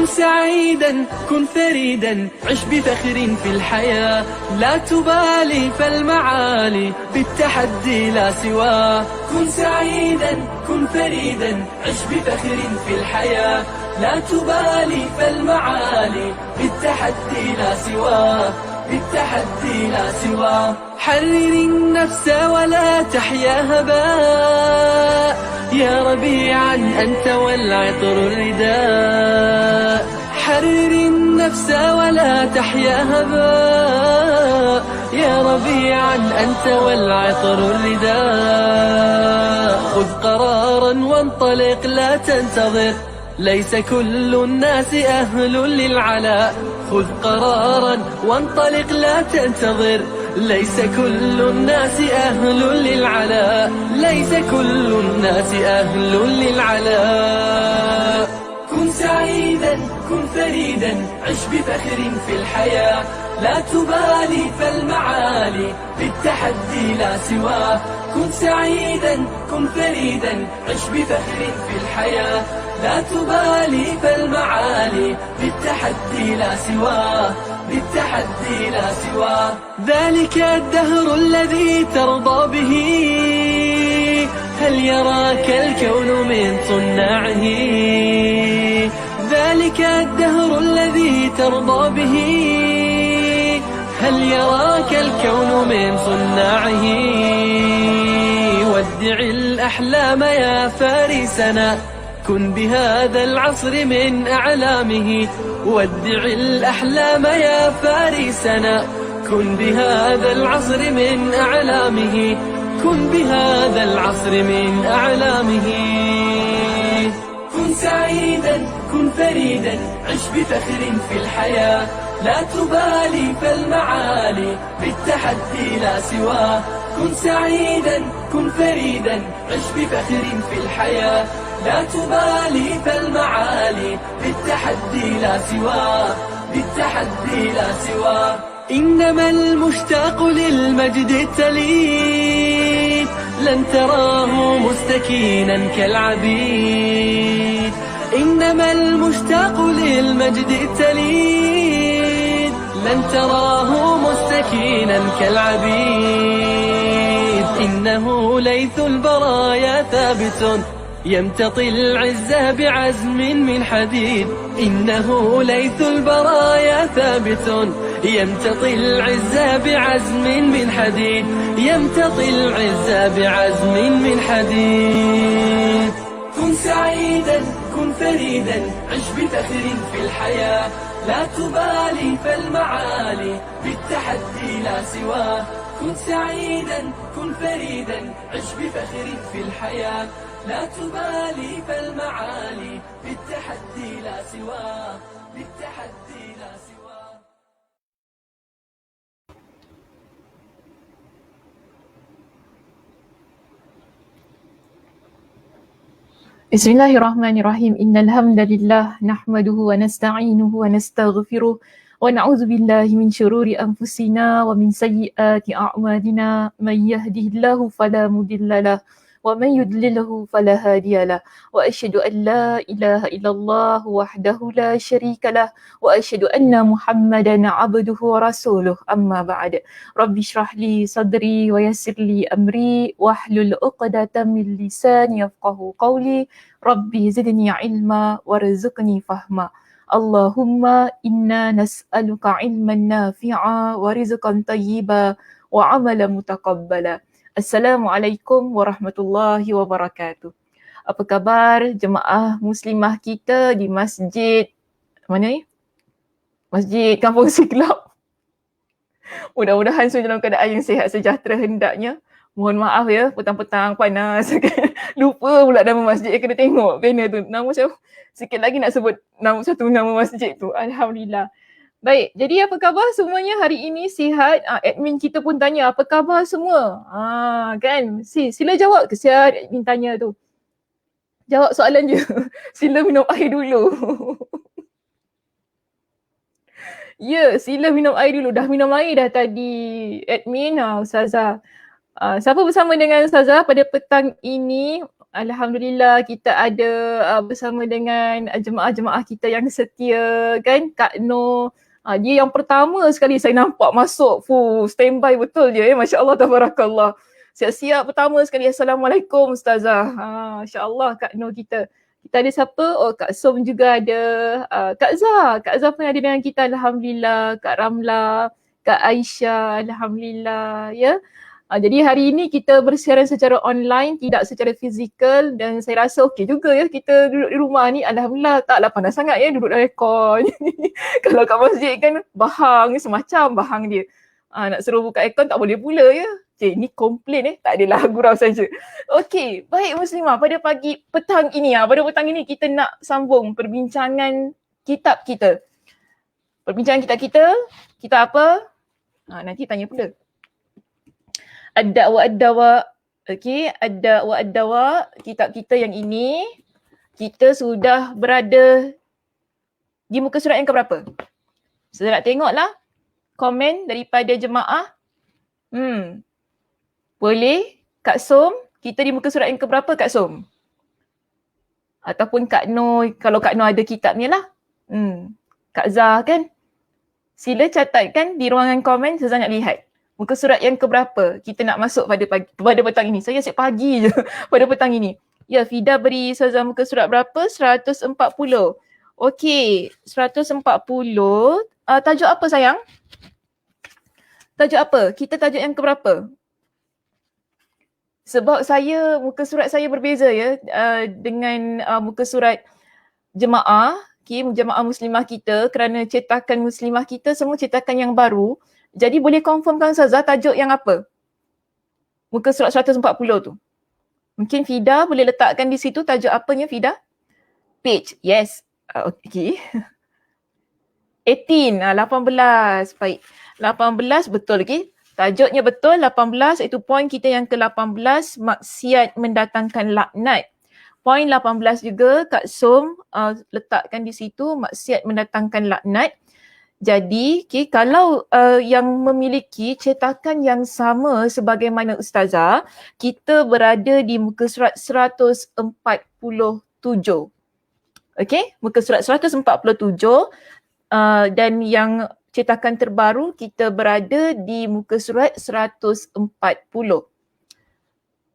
كن سعيدا كن فريدا عش بفخر في الحياة، لا تبالي فالمعالي بالتحدي لا سواه. كن سعيدا كن فريدا عش بفخر في الحياة، لا تبالي فالمعالي بالتحدي لا سواه، بالتحدي لا سواه. حرر النفس ولا تحيا هباء، يا ربيعا أنت والعطر الرداء. حرر النفس ولا تحيا هباء، يا ربيعا أنت والعطر الرداء. خذ قرارا وانطلق لا تنتظر، ليس كل الناس أهل للعلاء. خذ قرارا وانطلق لا تنتظر، ليس كل الناس أهل للعلاء، ليس كل الناس أهل للعلاء. كن سعيدا كن فريدا عش بفخر في الحياة، لا تبالي فالمعالي بالتحدي لا سواه. كن سعيدا كن فريدا عش بفخر في الحياة، لا تبالي فالمعالي بالتحدي لا سواه، بالتحدي لا سواه. ذلك الدهر الذي ترضى به، هل يراك الكون من صناعه؟ ذلك الدهر الذي ترضى به، هل يراك الكون من صناعه؟ ودع الأحلام يا فارسنا، كن بهذا العصر من أعلامه. ودع الأحلام يا فارسنا، كن بهذا العصر من أعلامه، كن بهذا العصر من أعلامه. كن سعيدا كن فريدا عش بفخر في الحياة، لا تبالي فالمعالي بالتحدي لا سواه. كن سعيدا كن فريدا عش بفخر في الحياة، لا تبالي فالمعالي بالتحدي لا سواه، بالتحدي لا سواه. إنما المشتاق للمجد التليد لن تراه مستكينا كالعبيد. إنما المشتاق للمجد التليد لن تراه مستكينا كالعبيد. إنه ليث البرايا ثابت يمتطي العزة بعزم من حديد. إنه ليث البرايا ثابت يمتطي العزة بعزم من حديد، يمتطي العزة بعزم من حديد. كن سعيدا كن فريدا عش بفخر في الحياة، لا تبالي فالمعالي بالتحدي لا سواه. كن سعيدا كن فريدا عش بفخر في الحياة، لا تبالي فالمعالي بالتحدي لا سواه، بالتحدي لا سواه. Bismillahirrahmanirrahim. Innal hamdalillah nahmaduhu wa nasta'inuhu wa nastaghfiruh wa na'udzu billahi min syururi anfusina wa min sayyiati a'malina. May yahdihillahu fala mudhillalah wa may yudlilhu fala hadiyalah. Wa asyhadu an la ilaha illallah wahdahu la syarikalah wa asyhadu anna Muhammadan 'abduhu wa rasuluh. Amma ba'd. Rabbi shrah li sadri wa yassir li amri wahlul 'uqdatam min lisani yafqahu qawli. Rabbi zidni ilma warzuqni fahma. Allahumma inna nas'aluka ilman nafi'a wa rizqan tayyiba wa amalan mutaqabbala. Assalamualaikum warahmatullahi wabarakatuh. Apa khabar jemaah muslimah kita di masjid mana ni? Masjid Kampung Siglap. Mudah-mudahan semua dalam keadaan yang sihat sejahtera hendaknya. Mohon maaf ya, petang-petang panas. Lupa pula nama masjid, kena tengok banner tu. Nama macam sikit lagi nak sebut satu nama masjid tu. Alhamdulillah. Baik, jadi apa khabar semuanya hari ini sihat? Admin kita pun tanya apa khabar semua? Kan? Sila jawab ke sihat admin tanya tu. Jawab soalan je. Sila minum air dulu. Ya, sila minum air dulu. Dah minum air dah tadi admin, Ustazah. Siapa bersama dengan Ustazah pada petang ini? Alhamdulillah kita ada bersama dengan jemaah-jemaah kita yang setia kan, Kak Noh. Dia yang pertama sekali saya nampak masuk, standby betul dia ya, Masya Allah, tabarakallah. Siap-siap pertama sekali, Assalamualaikum Ustazah. Masya Allah Kak Noh kita. Kita ada siapa? Oh, Kak Som juga ada. Kak Zah. Kak Zah pun ada dengan kita, Alhamdulillah. Kak Ramla, Kak Aisyah, Alhamdulillah ya. Jadi hari ini kita bersiaran secara online, tidak secara fizikal, dan saya rasa okey juga ya kita duduk di rumah ni. Alhamdulillah, taklah panas sangat ya duduk dalam aircon. Kalau kat masjid kan bahang, semacam bahang dia. Nak suruh buka aircon tak boleh pula ya. Cik, ni komplain tak adalah, gurau saja. Okey, baik Muslimah, pada petang ini kita nak sambung perbincangan kitab kita. Perbincangan kitab apa? Nanti tanya pula. Ad-Da'wa. Okey, Ad-Da'wa, kitab kita yang ini, kita sudah berada di muka surat yang keberapa? Saya nak tengoklah komen daripada jemaah. Boleh? Kak Som, kita di muka surat yang keberapa Kak Som? Ataupun Kak Noh, kalau Kak Noh ada kitab ni lah. Kak Zah kan? Sila catatkan di ruangan komen, saya nak lihat. Muka surat yang keberapa kita nak masuk pada petang ini. Saya asyik pagi je pada petang ini. Ya, Fida beri Ustazah muka surat berapa? 140. Okey, 140. Tajuk apa sayang? Tajuk apa? Kita tajuk yang keberapa? Sebab muka surat saya berbeza ya dengan muka surat jemaah. Jemaah muslimah kita, kerana cetakan muslimah kita semua cetakan yang baru. Jadi boleh confirmkan Ustazah tajuk yang apa? Muka surat 140 tu. Mungkin Fida boleh letakkan di situ tajuk apanya Fida? Page, yes. Okay. 18, 18. Baik. 18 betul, okay. Tajuknya betul, 18, itu poin kita yang ke-18, maksiat mendatangkan laknat. Poin 18 juga Kak Som letakkan di situ, maksiat mendatangkan laknat. Jadi, kalau yang memiliki cetakan yang sama sebagaimana Ustazah, kita berada di muka surat 147. Okey, muka surat 147 dan yang cetakan terbaru kita berada di muka surat 140.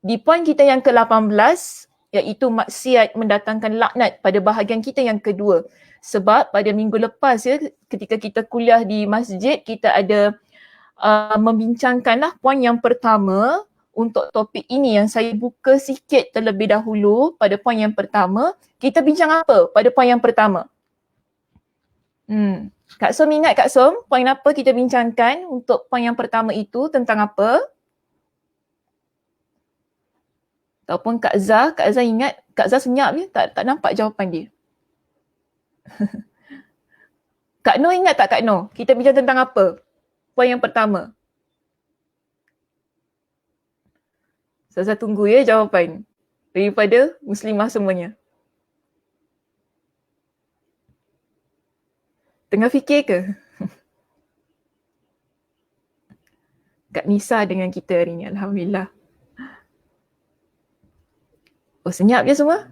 Di poin kita yang ke-18 iaitu maksiat mendatangkan laknat pada bahagian kita yang kedua. Sebab pada minggu lepas ya, ketika kita kuliah di masjid, kita ada membincangkanlah poin yang pertama untuk topik ini yang saya buka sikit terlebih dahulu pada poin yang pertama. Kita bincang apa pada poin yang pertama? Kak Som ingat Kak Som, poin apa kita bincangkan untuk poin yang pertama itu tentang apa? Ataupun Kak Zah ingat? Kak Zah senyap je, tak nampak jawapan dia. Kak Noh ingat tak Kak Noh? Kita bincang tentang apa? Poin yang pertama. Saya tunggu ya jawapan daripada muslimah semuanya. Tengah fikir ke? Kak Nisa dengan kita hari ni, Alhamdulillah. Oh, senyap je semua?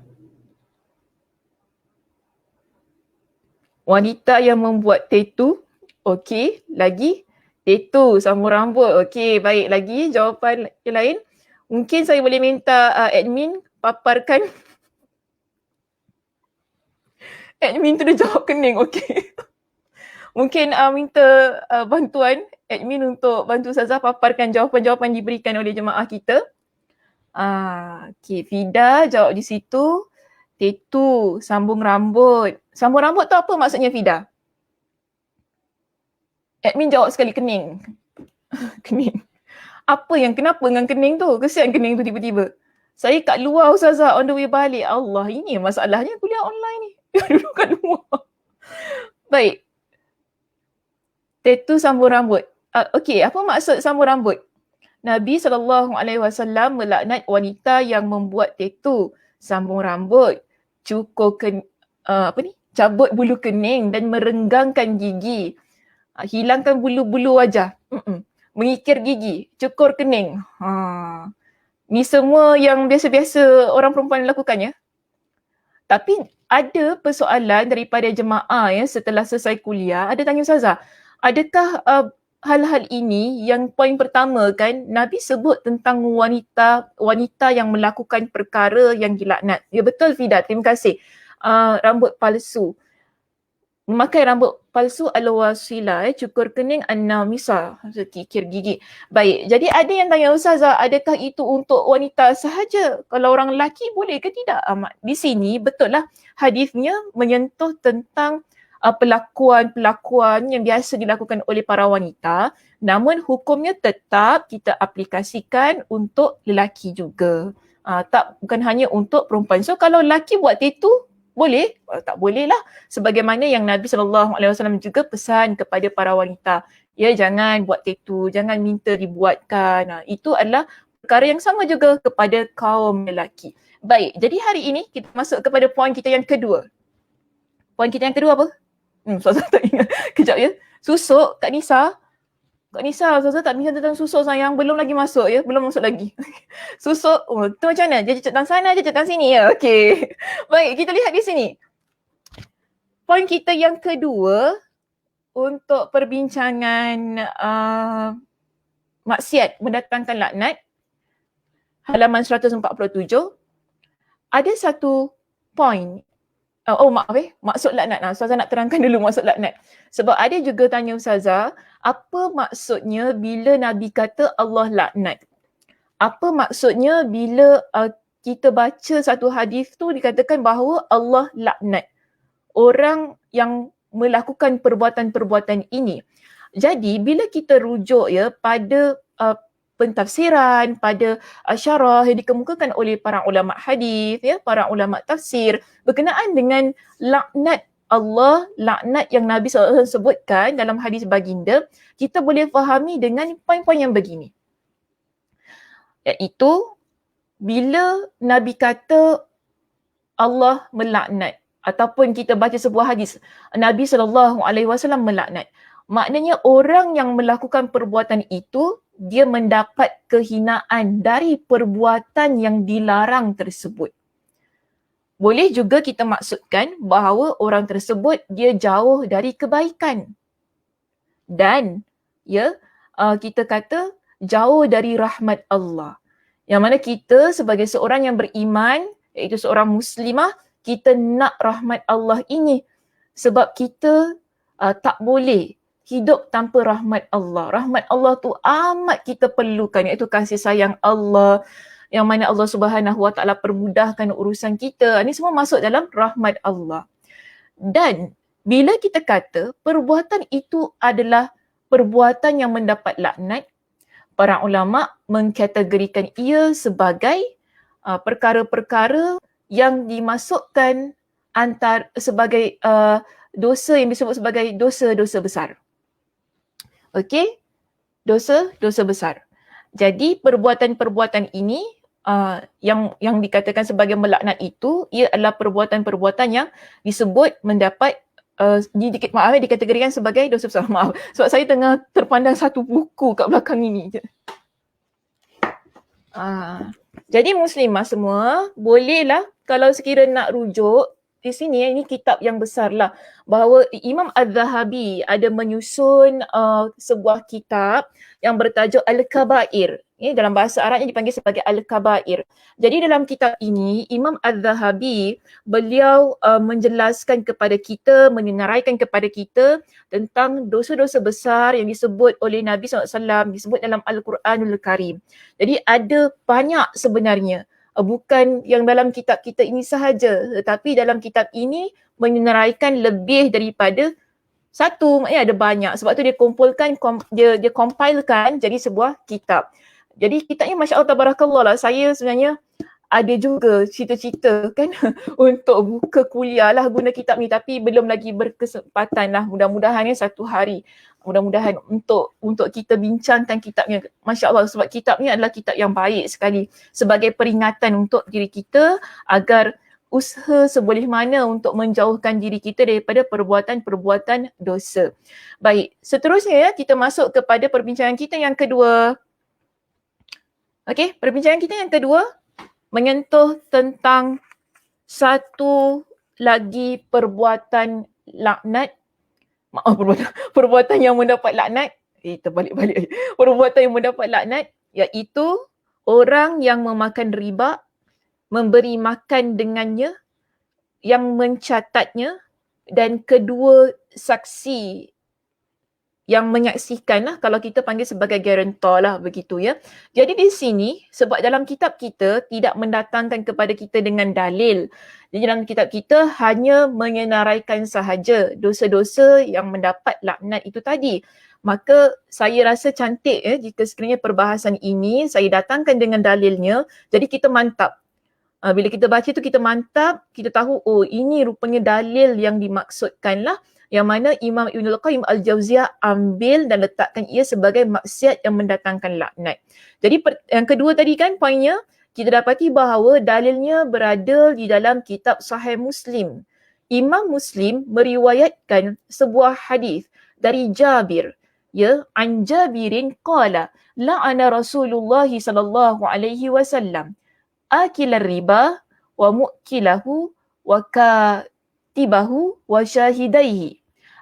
Wanita yang membuat tattoo. Okey, lagi. Tattoo, sambung rambut. Okey, baik, lagi jawapan yang lain. Mungkin saya boleh minta admin paparkan. Admin tu dah jawab kening, okey. Mungkin minta bantuan admin untuk bantu Ustazah paparkan jawapan-jawapan diberikan oleh jemaah kita. Okey, Fida jawab di situ. Tattoo, sambung rambut. Sambung rambut tu apa maksudnya Fida? Admin jawab sekali, kening. Kening. Kenapa dengan kening tu? Kesian kening tu tiba-tiba. Saya kat luar Ustazah, on the way balik. Allah, ini masalahnya kuliah online ni. Duduk kat luar. Baik. Tattoo sambung rambut. Okey, apa maksud sambung rambut? Nabi SAW melaknat wanita yang membuat tattoo, sambung rambut, cabut bulu kening dan merenggangkan gigi, hilangkan bulu-bulu wajah, mengikir gigi, cukur kening. Ni semua yang biasa-biasa orang perempuan lakukannya. Tapi ada persoalan daripada jemaah ya setelah selesai kuliah, ada tanya Ustazah, adakah hal-hal ini yang poin pertama kan Nabi sebut tentang wanita yang melakukan perkara yang dilaknat. Ya betul Fida, terima kasih. Rambut palsu. Memakai rambut palsu al-wasila, cukur kening an-namisa, kikir gigi. Baik, jadi ada yang tanya Ustazah, adakah itu untuk wanita sahaja? Kalau orang lelaki boleh ke tidak? Di sini betul lah hadisnya menyentuh tentang pelakuan-pelakuan yang biasa dilakukan oleh para wanita, namun hukumnya tetap kita aplikasikan untuk lelaki juga. Bukan hanya untuk perempuan. So kalau lelaki buat tattoo, boleh? Tak boleh lah. Sebagaimana yang Nabi SAW juga pesan kepada para wanita. Ya, jangan buat tattoo, jangan minta dibuatkan. Itu adalah perkara yang sama juga kepada kaum lelaki. Baik, jadi hari ini kita masuk kepada poin kita yang kedua. Poin kita yang kedua apa? Saya tak ingat. Kejap ya. Susuk, Kak Nisa. Kak Nisa, saya tak bincang tentang susuk sayang. Belum lagi masuk ya. Belum masuk lagi. Susuk, tu macam mana? Dia cecek tangan sana, dia cecek tangan sini ya. Okey. Baik, kita lihat di sini. Poin kita yang kedua untuk perbincangan maksiat mendatangkan laknat. Halaman 147. Ada satu poin. Maksud laknat. Ustazah nak terangkan dulu maksud laknat. Sebab ada juga tanya Ustazah, apa maksudnya bila Nabi kata Allah laknat? Apa maksudnya bila kita baca satu hadis tu dikatakan bahawa Allah laknat orang yang melakukan perbuatan-perbuatan ini. Jadi bila kita rujuk ya pada pentafsiran, pada syarah yang dikemukakan oleh para ulama hadis, ya, para ulama tafsir berkenaan dengan laknat Allah, laknat yang Nabi SAW sebutkan dalam hadis baginda, kita boleh fahami dengan poin-poin yang begini. Iaitu bila Nabi kata Allah melaknat ataupun kita baca sebuah hadis Nabi SAW melaknat, maknanya orang yang melakukan perbuatan itu dia mendapat kehinaan dari perbuatan yang dilarang tersebut. Boleh juga kita maksudkan bahawa orang tersebut dia jauh dari kebaikan. Dan kita kata jauh dari rahmat Allah. Yang mana kita sebagai seorang yang beriman, iaitu seorang muslimah, kita nak rahmat Allah ini. Sebab kita tak boleh hidup tanpa rahmat Allah. Rahmat Allah tu amat kita perlukan, iaitu kasih sayang Allah yang mana Allah Subhanahu Wa Taala permudahkan urusan kita. Ini semua masuk dalam rahmat Allah. Dan bila kita kata perbuatan itu adalah perbuatan yang mendapat laknat, para ulama mengkategorikan ia sebagai perkara-perkara yang dimasukkan sebagai dosa yang disebut sebagai dosa-dosa besar. Okey, dosa-dosa besar. Jadi perbuatan-perbuatan ini yang dikatakan sebagai melaknat itu, ia adalah perbuatan-perbuatan yang disebut mendapat dikategorikan sebagai dosa besar. Maaf, sebab saya tengah terpandang satu buku kat belakang ini. Jadi muslimah semua, bolehlah kalau sekiranya nak rujuk, di sini ini kitab yang besar lah, bahawa Imam Az-Zahabi ada menyusun sebuah kitab yang bertajuk Al-Kabair. Dalam bahasa Arabnya dipanggil sebagai Al-Kabair. Jadi dalam kitab ini, Imam Az-Zahabi beliau menjelaskan kepada kita, menyenaraikan kepada kita tentang dosa-dosa besar yang disebut oleh Nabi SAW, disebut dalam Al-Quranul Karim. Jadi ada banyak sebenarnya. Bukan yang dalam kitab kita ini sahaja, tetapi dalam kitab ini menyenaraikan lebih daripada satu, maknanya ada banyak. Sebab tu dia kumpulkan, dia compilekan jadi sebuah kitab. Jadi kitabnya Masya Allah Tabarakallah lah. Saya sebenarnya ada juga cita-cita kan untuk buka kuliah lah guna kitab ni, tapi belum lagi berkesempatan lah. Mudah-mudahan satu hari, mudah-mudahan untuk kita bincangkan kitabnya. Masya Allah, sebab kitab ni adalah kitab yang baik sekali sebagai peringatan untuk diri kita agar usaha seboleh mana untuk menjauhkan diri kita daripada perbuatan-perbuatan dosa. Baik, seterusnya kita masuk kepada perbincangan kita yang kedua. Okey, perbincangan kita yang kedua menyentuh tentang satu lagi perbuatan laknat, perbuatan yang mendapat laknat, terbalik-balik. Perbuatan yang mendapat laknat iaitu orang yang memakan riba, memberi makan dengannya, yang mencatatnya, dan kedua saksi yang menyaksikan lah, kalau kita panggil sebagai guarantor lah begitu ya. Jadi di sini sebab dalam kitab kita tidak mendatangkan kepada kita dengan dalil. Jadi dalam kitab kita hanya menyenaraikan sahaja dosa-dosa yang mendapat laknat itu tadi. Maka saya rasa cantik jika sekiranya perbahasan ini saya datangkan dengan dalilnya, jadi kita mantap. Bila kita baca tu kita mantap, kita tahu oh ini rupanya dalil yang dimaksudkan lah, yang mana Imam Ibnul Qayyim Al-Jauziyah ambil dan letakkan ia sebagai maksiat yang mendatangkan laknat. Jadi yang kedua tadi kan poinnya, kita dapati bahawa dalilnya berada di dalam kitab Sahih Muslim. Imam Muslim meriwayatkan sebuah hadis dari Jabir, an Jabirin qala la'ana Rasulullah sallallahu alaihi wasallam akilar riba wa mu'kilahu wa katibahu wa syahidaihi.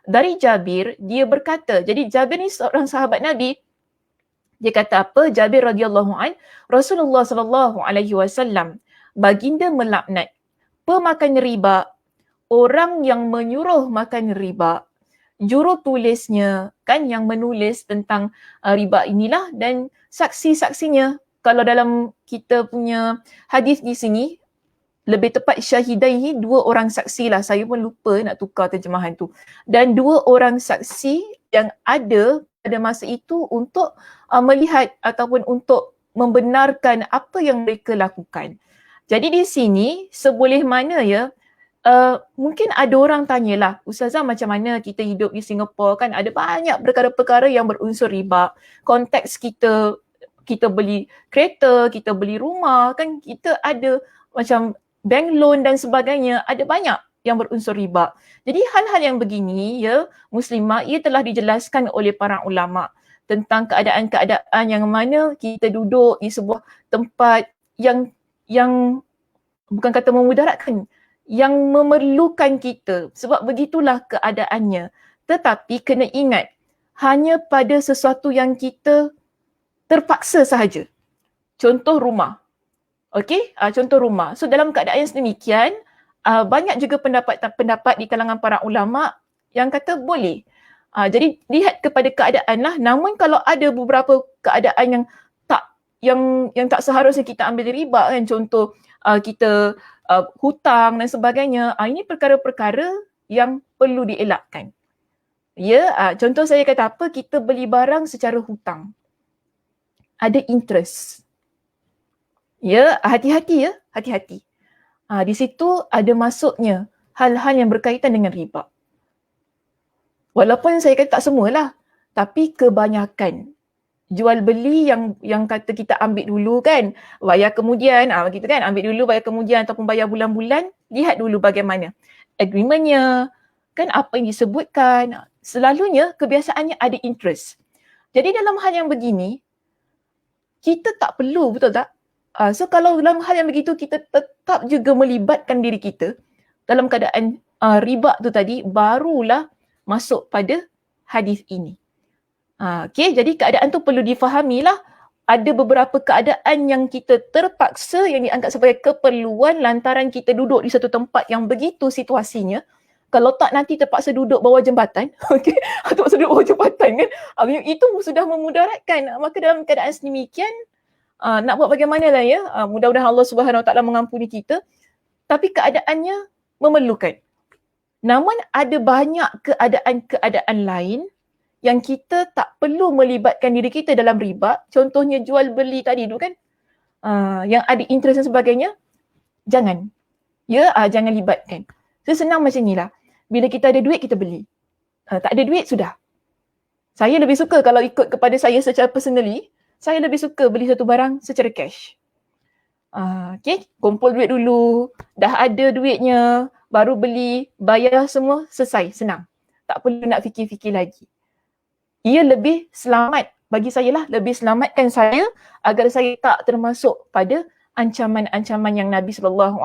Dari Jabir, dia berkata, jadi Jabir ni seorang sahabat Nabi, dia kata apa? Jabir radhiyallahu an, Rasulullah sallallahu alaihi wasallam baginda melaknat pemakan riba, orang yang menyuruh makan riba, jurutulisnya kan yang menulis tentang riba inilah, dan saksi-saksinya. Kalau dalam kita punya hadis di sini, lebih tepat syahidaihi, dua orang saksi lah. Saya pun lupa nak tukar terjemahan tu. Dan dua orang saksi yang ada pada masa itu untuk melihat ataupun untuk membenarkan apa yang mereka lakukan. Jadi di sini, seboleh mana mungkin ada orang tanyalah, Ustazah macam mana kita hidup di Singapura kan ada banyak perkara-perkara yang berunsur riba. Konteks kita beli kereta, kita beli rumah, kan kita ada macam bank loan dan sebagainya, ada banyak yang berunsur riba. Jadi hal-hal yang begini muslimah, ia telah dijelaskan oleh para ulama tentang keadaan-keadaan yang mana kita duduk di sebuah tempat yang bukan kata memudaratkan, yang memerlukan kita, sebab begitulah keadaannya. Tetapi kena ingat, hanya pada sesuatu yang kita terpaksa sahaja. Contoh rumah. Okey, contoh rumah. So dalam keadaan yang sedemikian, banyak juga pendapat di kalangan para ulama yang kata boleh. Jadi lihat kepada keadaan lah. Namun kalau ada beberapa keadaan yang tak seharusnya kita ambil riba kan, contoh kita hutang dan sebagainya, ini perkara-perkara yang perlu dielakkan. Contoh saya kata apa, kita beli barang secara hutang, ada interest. Hati-hati hati-hati. Di situ ada masuknya hal-hal yang berkaitan dengan riba. Walaupun saya kata tak semualah, tapi kebanyakan jual beli yang kata kita ambil dulu kan, bayar kemudian, kita kan ambil dulu bayar kemudian ataupun bayar bulan-bulan, lihat dulu bagaimana agreementnya, kan apa yang disebutkan. Selalunya kebiasaannya ada interest. Jadi dalam hal yang begini, kita tak perlu, betul tak? So kalau dalam hal yang begitu kita tetap juga melibatkan diri kita dalam keadaan riba tu tadi, barulah masuk pada hadis ini. Okay, jadi keadaan tu perlu difahami lah. Ada beberapa keadaan yang kita terpaksa, yang dianggap sebagai keperluan lantaran kita duduk di satu tempat yang begitu situasinya. Kalau tak nanti terpaksa duduk bawah jembatan, okay, terpaksa duduk bawah jembatan kan, itu sudah memudaratkan. Maka dalam keadaan sedemikian, nak buat bagaimanalah mudah-mudahan Allah Subhanahu Wa Taala mengampuni kita, tapi keadaannya memerlukan. Namun ada banyak keadaan-keadaan lain yang kita tak perlu melibatkan diri kita dalam riba. Contohnya jual beli tadi tu kan, yang ada interest dan sebagainya, jangan. Jangan libatkan. So senang macam ni lah. Bila kita ada duit, kita beli. Tak ada duit, sudah. Saya lebih suka kalau ikut kepada saya secara personally, saya lebih suka beli satu barang secara cash. Okay, kumpul duit dulu, dah ada duitnya, baru beli, bayar semua, selesai, senang. Tak perlu nak fikir-fikir lagi. Ia lebih selamat bagi saya lah, lebih selamatkan saya agar saya tak termasuk pada ancaman-ancaman yang Nabi SAW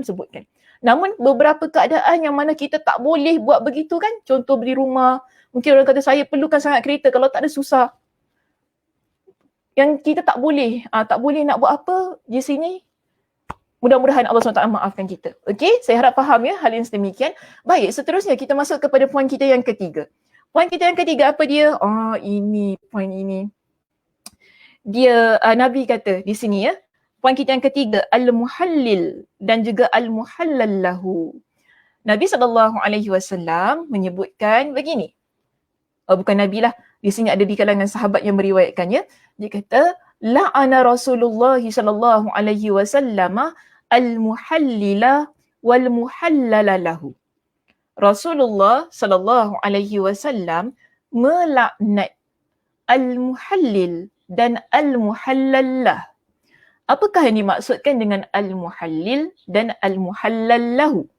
sebutkan. Namun beberapa keadaan yang mana kita tak boleh buat begitu kan, contoh beli rumah, mungkin orang kata saya perlukan sangat kereta, kalau tak ada susah. Yang kita tak boleh nak buat apa di sini, mudah-mudahan Allah SWT maafkan kita. Okey, saya harap faham ya hal yang sedemikian. Baik, seterusnya kita masuk kepada poin kita yang ketiga. Poin kita yang ketiga apa dia? Ini poin ini. Dia Nabi kata di sini ya. Poin kita yang ketiga, al-muhallil dan juga al-muhallal lahu. Nabi SAW menyebutkan begini. Bukan Nabi lah. Di sini ada di kalangan sahabat yang meriwayatkannya. Dia kata, la'ana Rasulullah SAW al-muhallila wal-muhallala lahu. Rasulullah SAW melaknat al-muhallil dan al-muhallallah. Apakah yang dimaksudkan dengan al-muhallil dan al-muhallallahu?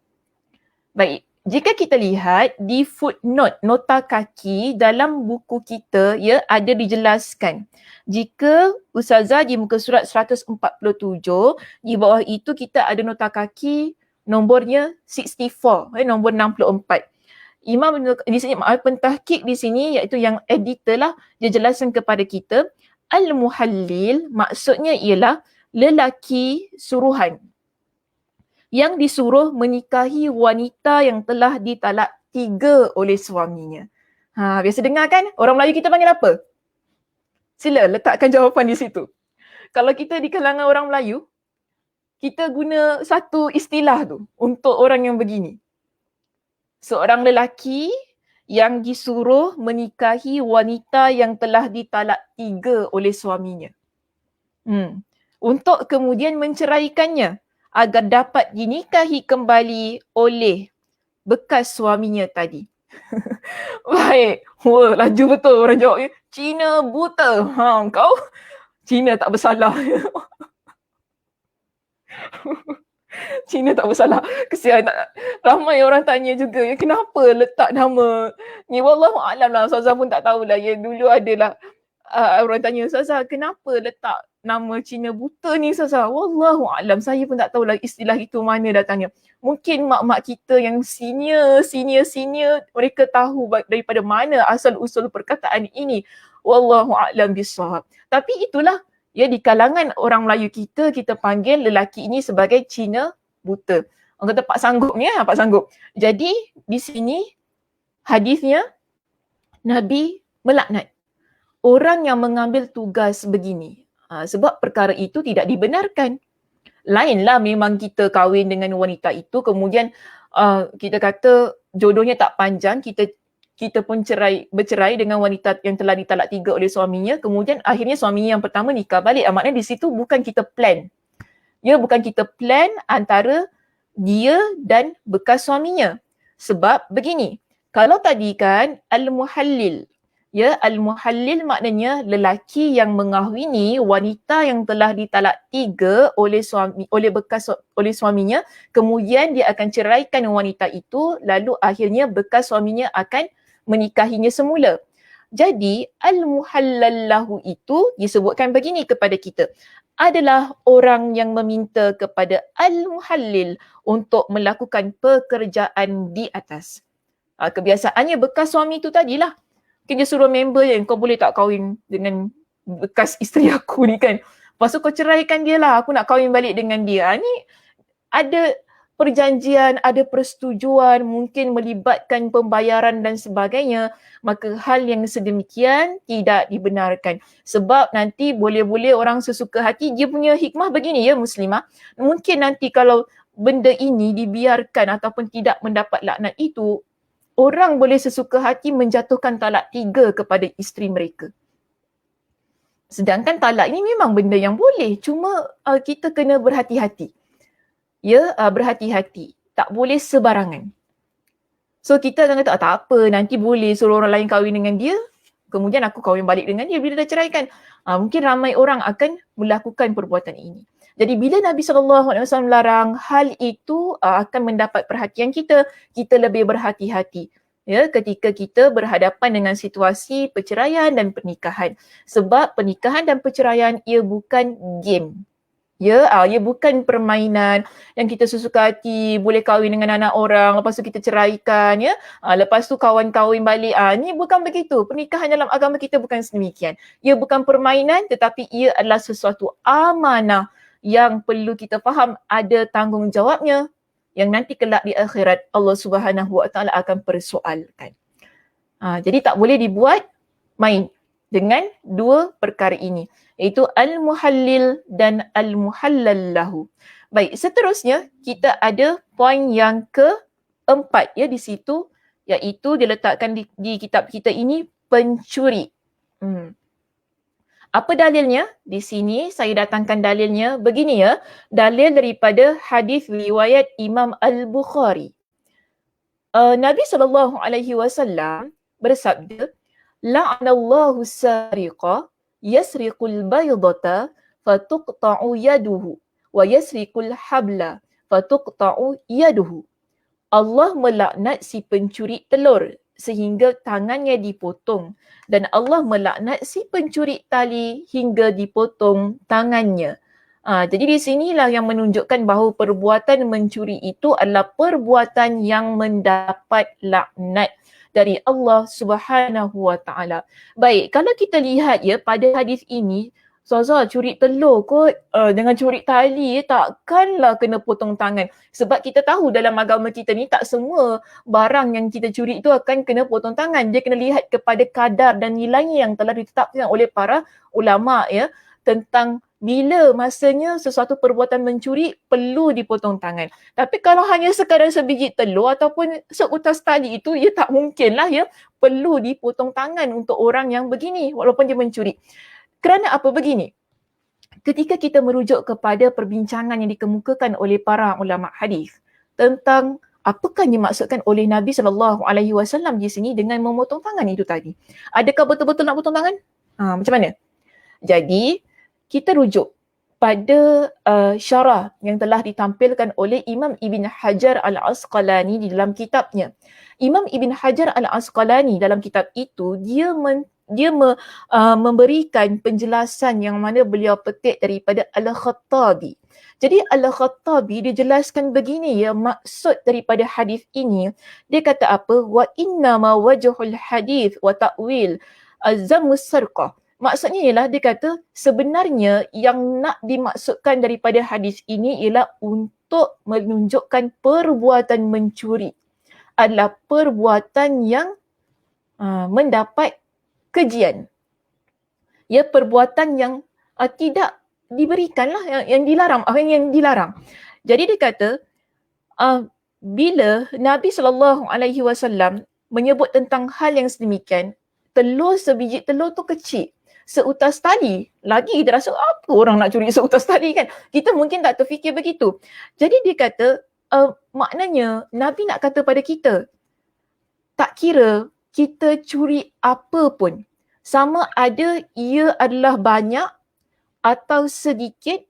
Baik, jika kita lihat di footnote, nota kaki dalam buku kita, ya, ada dijelaskan. Jika Ustazah di muka surat 147, di bawah itu kita ada nota kaki nombornya 64, nombor 64. Imam di sini, pentahqiq di sini iaitu yang editor lah, dia jelaskan kepada kita, al-muhallil maksudnya ialah lelaki suruhan yang disuruh menikahi wanita yang telah ditalak 3 oleh suaminya. Biasa dengar kan? Orang Melayu kita panggil apa? Sila letakkan jawapan di situ. Kalau kita di kalangan orang Melayu, kita guna satu istilah tu untuk orang yang begini. Seorang lelaki yang disuruh menikahi wanita yang telah ditalak 3 oleh suaminya. Untuk kemudian menceraikannya agar dapat dinikahi kembali oleh bekas suaminya tadi. Baik. Laju betul orang jawabnya. Cina buta. Kau Cina tak bersalah. Cina tak bersalah. Kesian, ramai orang tanya juga, ya, kenapa letak nama ni? Wallahualam lah, Ustazah pun tak tahulah. Ya, dulu adalah orang tanya, Ustazah kenapa letak nama Cina buta ni, Ustazah? Wallahualam, saya pun tak tahulah istilah itu mana datangnya. Mungkin mak-mak kita yang senior, mereka tahu daripada mana asal-usul perkataan ini. Wallahualam bissawab. Tapi itulah, ya, di kalangan orang Melayu kita panggil lelaki ini sebagai Cina buta. Orang kata Pak Sanggup ni, Pak Sanggup. Jadi di sini hadisnya Nabi melaknat orang yang mengambil tugas begini. Sebab perkara itu tidak dibenarkan. Lainlah memang kita kahwin dengan wanita itu, kemudian kita kata jodohnya tak panjang, kita pun bercerai dengan wanita yang telah ditalak 3 oleh suaminya, kemudian akhirnya suaminya yang pertama nikah balik. Maknanya di situ bukan kita plan. Ya, bukan kita plan antara dia dan bekas suaminya. Sebab begini, kalau tadi kan al-muhallil, ya, al-muhallil maknanya lelaki yang mengahwini wanita yang telah ditalak 3 oleh suaminya, kemudian dia akan ceraikan wanita itu, lalu akhirnya bekas suaminya akan menikahinya semula. Jadi al-muhallallahu itu disebutkan begini kepada kita, adalah orang yang meminta kepada al-muhallil untuk melakukan pekerjaan di atas. Kebiasaannya bekas suami itu tadilah, mungkin dia suruh member yang kau boleh tak kahwin dengan bekas isteri aku ni kan. Lepas tu kau ceraikan dia lah, aku nak kahwin balik dengan dia. Ni ada perjanjian, ada persetujuan, mungkin melibatkan pembayaran dan sebagainya, maka hal yang sedemikian tidak dibenarkan. Sebab nanti boleh-boleh orang sesuka hati, dia punya hikmah begini ya muslimah, mungkin nanti kalau benda ini dibiarkan ataupun tidak mendapat laknat itu, orang boleh sesuka hati menjatuhkan talak 3 kepada isteri mereka. Sedangkan talak ini memang benda yang boleh, cuma kita kena berhati-hati. Ya, berhati-hati. Tak boleh sebarangan. So kita akan kata, tak apa, nanti boleh suruh orang lain kahwin dengan dia, kemudian aku kahwin balik dengan dia bila dah ceraikan. Mungkin ramai orang akan melakukan perbuatan ini. Jadi bila Nabi SAW larang, hal itu akan mendapat perhatian kita lebih berhati-hati. ya ketika kita berhadapan dengan situasi perceraian dan pernikahan. Sebab pernikahan dan perceraian ia bukan game. Ya, ia bukan permainan yang kita sesuka hati, boleh kahwin dengan anak orang, lepas tu kita ceraikan, ya. Lepas tu kawan kahwin balik. Ni bukan begitu. Pernikahan dalam agama kita bukan sedemikian. Ia bukan permainan tetapi ia adalah sesuatu amanah yang perlu kita faham ada tanggungjawabnya yang nanti kelak di akhirat Allah Subhanahu Wa Taala akan persoalkan. Jadi tak boleh dibuat main dengan dua perkara ini, iaitu al-muhallil dan al-muhallal lahu. Baik, seterusnya kita ada poin yang keempat ya di situ, iaitu diletakkan di kitab kita ini pencuri. Apa dalilnya? Di sini saya datangkan dalilnya begini ya. Dalil daripada hadis riwayat Imam Al-Bukhari. Nabi SAW bersabda, la'anallahu sariqa yasriqul baydata fatuqta'u yaduhu wa yasriqul habla fatuqta'u yaduhu. Allah melaknat si pencuri telur sehingga tangannya dipotong, dan Allah melaknat si pencuri tali hingga dipotong tangannya. Jadi di sinilah yang menunjukkan bahawa perbuatan mencuri itu adalah perbuatan yang mendapat laknat dari Allah Subhanahu Wa Taala. Baik, kalau kita lihat ya pada hadis ini, Ustazah, curi telur kot dengan curi tali takkanlah kena potong tangan. Sebab kita tahu dalam agama kita ni tak semua barang yang kita curi itu akan kena potong tangan. Dia kena lihat kepada kadar dan nilainya yang telah ditetapkan oleh para ulama ya tentang bila masanya sesuatu perbuatan mencuri perlu dipotong tangan. Tapi kalau hanya sekadar sebiji telur ataupun seutas tali itu, ya tak mungkinlah ya perlu dipotong tangan untuk orang yang begini walaupun dia mencuri. Kerana apa begini? Ketika kita merujuk kepada perbincangan yang dikemukakan oleh para ulama hadis tentang apakah yang dimaksudkan oleh Nabi SAW di sini dengan memotong tangan itu tadi. Adakah betul-betul nak potong tangan? Macam mana? Jadi, kita rujuk pada syarah yang telah ditampilkan oleh Imam Ibn Hajar Al-Asqalani di dalam kitabnya. Imam Ibn Hajar Al-Asqalani dalam kitab itu, dia memberikan penjelasan yang mana beliau petik daripada Al-Khattabi. Jadi Al-Khattabi dijelaskan begini ya, maksud daripada hadis ini. Dia kata apa? Wa inna ma wajhul hadis wa ta'wil azzamus sarqah. Maksudnya ialah dia kata sebenarnya yang nak dimaksudkan daripada hadis ini ialah untuk menunjukkan perbuatan mencuri adalah perbuatan yang mendapat kejian. Ya, perbuatan yang tidak diberikanlah, yang dilarang, yang dilarang. Jadi dia kata bila Nabi SAW menyebut tentang hal yang sedemikian, telur sebiji telur tu kecil, seutas tali. Lagi kita rasa apa orang nak curi seutas tali kan? Kita mungkin tak terfikir begitu. Jadi dia kata maknanya Nabi nak kata pada kita, tak kira kita curi apa pun, sama ada ia adalah banyak atau sedikit,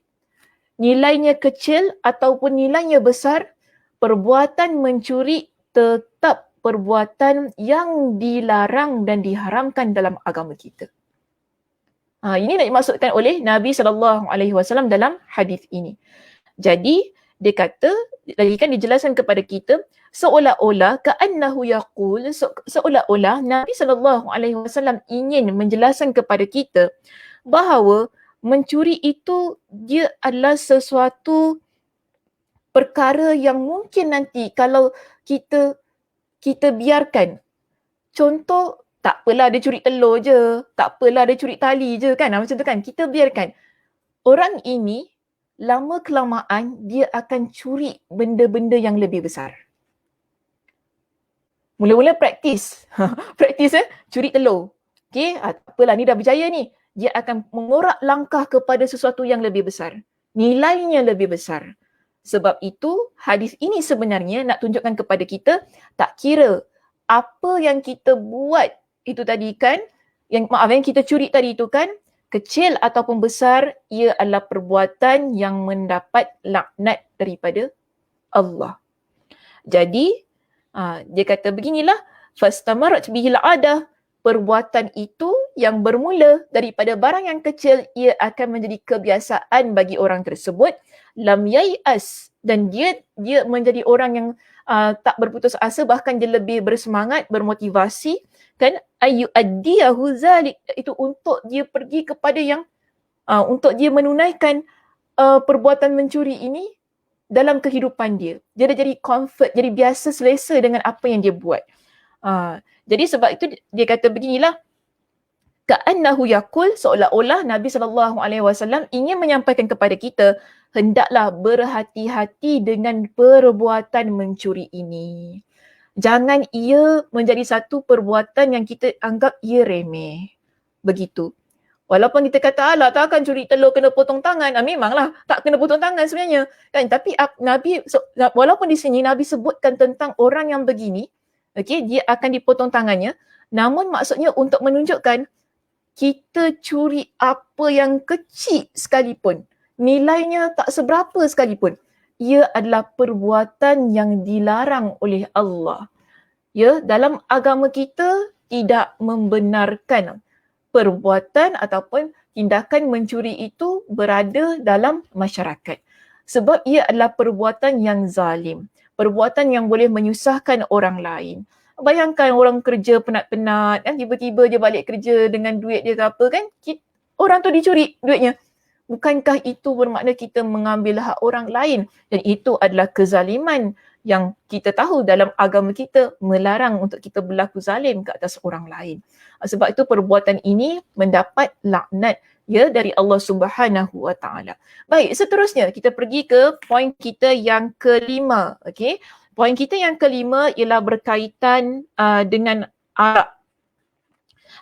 nilainya kecil ataupun nilainya besar, perbuatan mencuri tetap perbuatan yang dilarang dan diharamkan dalam agama kita. Ini nak dimaksudkan oleh Nabi SAW dalam hadis ini. Jadi dia kata, lagi kan dijelaskan kepada kita, seolah-olah ka'annahu yaqul, seolah-olah Nabi SAW ingin menjelaskan kepada kita bahawa mencuri itu dia adalah sesuatu perkara yang mungkin nanti kalau kita biarkan. Contoh, tak apalah dia curi telur je, tak apalah dia curi tali je kan, macam tu kan. Kita biarkan. Orang ini lama kelamaan dia akan curi benda-benda yang lebih besar. Mula-mula praktis. Praktis curi telur. Okay, tak apalah ni dah berjaya ni. Dia akan mengorak langkah kepada sesuatu yang lebih besar. Nilainya lebih besar. Sebab itu hadis ini sebenarnya nak tunjukkan kepada kita, tak kira apa yang kita buat itu tadi kan, yang kita curi tadi itu kan, kecil ataupun besar, ia adalah perbuatan yang mendapat laknat daripada Allah. Jadi, dia kata beginilah, Fastamarat bihil adah, perbuatan itu yang bermula daripada barang yang kecil, ia akan menjadi kebiasaan bagi orang tersebut. Lam yai'as, dan dia menjadi orang yang tak berputus asa, bahkan dia lebih bersemangat, bermotivasi kan, ayu addiyahu zalik, itu untuk dia pergi kepada yang untuk dia menunaikan perbuatan mencuri ini dalam kehidupan dia. Dia dah jadi comfort, jadi biasa, selesa dengan apa yang dia buat. Jadi sebab itu dia kata beginilah, ka'annahu yaqul, seolah-olah Nabi SAW ingin menyampaikan kepada kita, hendaklah berhati-hati dengan perbuatan mencuri ini. Jangan ia menjadi satu perbuatan yang kita anggap ia remeh. Begitu. Walaupun kita kata, alah takkan curi telur kena potong tangan. Memanglah tak kena potong tangan sebenarnya. Kan? Tapi Nabi, walaupun di sini Nabi sebutkan tentang orang yang begini, okay, dia akan dipotong tangannya. Namun maksudnya untuk menunjukkan, kita curi apa yang kecil sekalipun, nilainya tak seberapa sekalipun, ia adalah perbuatan yang dilarang oleh Allah. Ya, dalam agama kita tidak membenarkan perbuatan ataupun tindakan mencuri itu berada dalam masyarakat. Sebab ia adalah perbuatan yang zalim. Perbuatan yang boleh menyusahkan orang lain. Bayangkan orang kerja penat-penat, kan, tiba-tiba dia balik kerja dengan duit dia ke apa kan, orang tu dicuri duitnya. Bukankah itu bermakna kita mengambil hak orang lain? Dan itu adalah kezaliman yang kita tahu dalam agama kita melarang untuk kita berlaku zalim ke atas orang lain. Sebab itu perbuatan ini mendapat laknat ya dari Allah Subhanahu Wa Taala. Baik, seterusnya kita pergi ke poin kita yang kelima. Okey. Poin kita yang kelima ialah berkaitan dengan arak.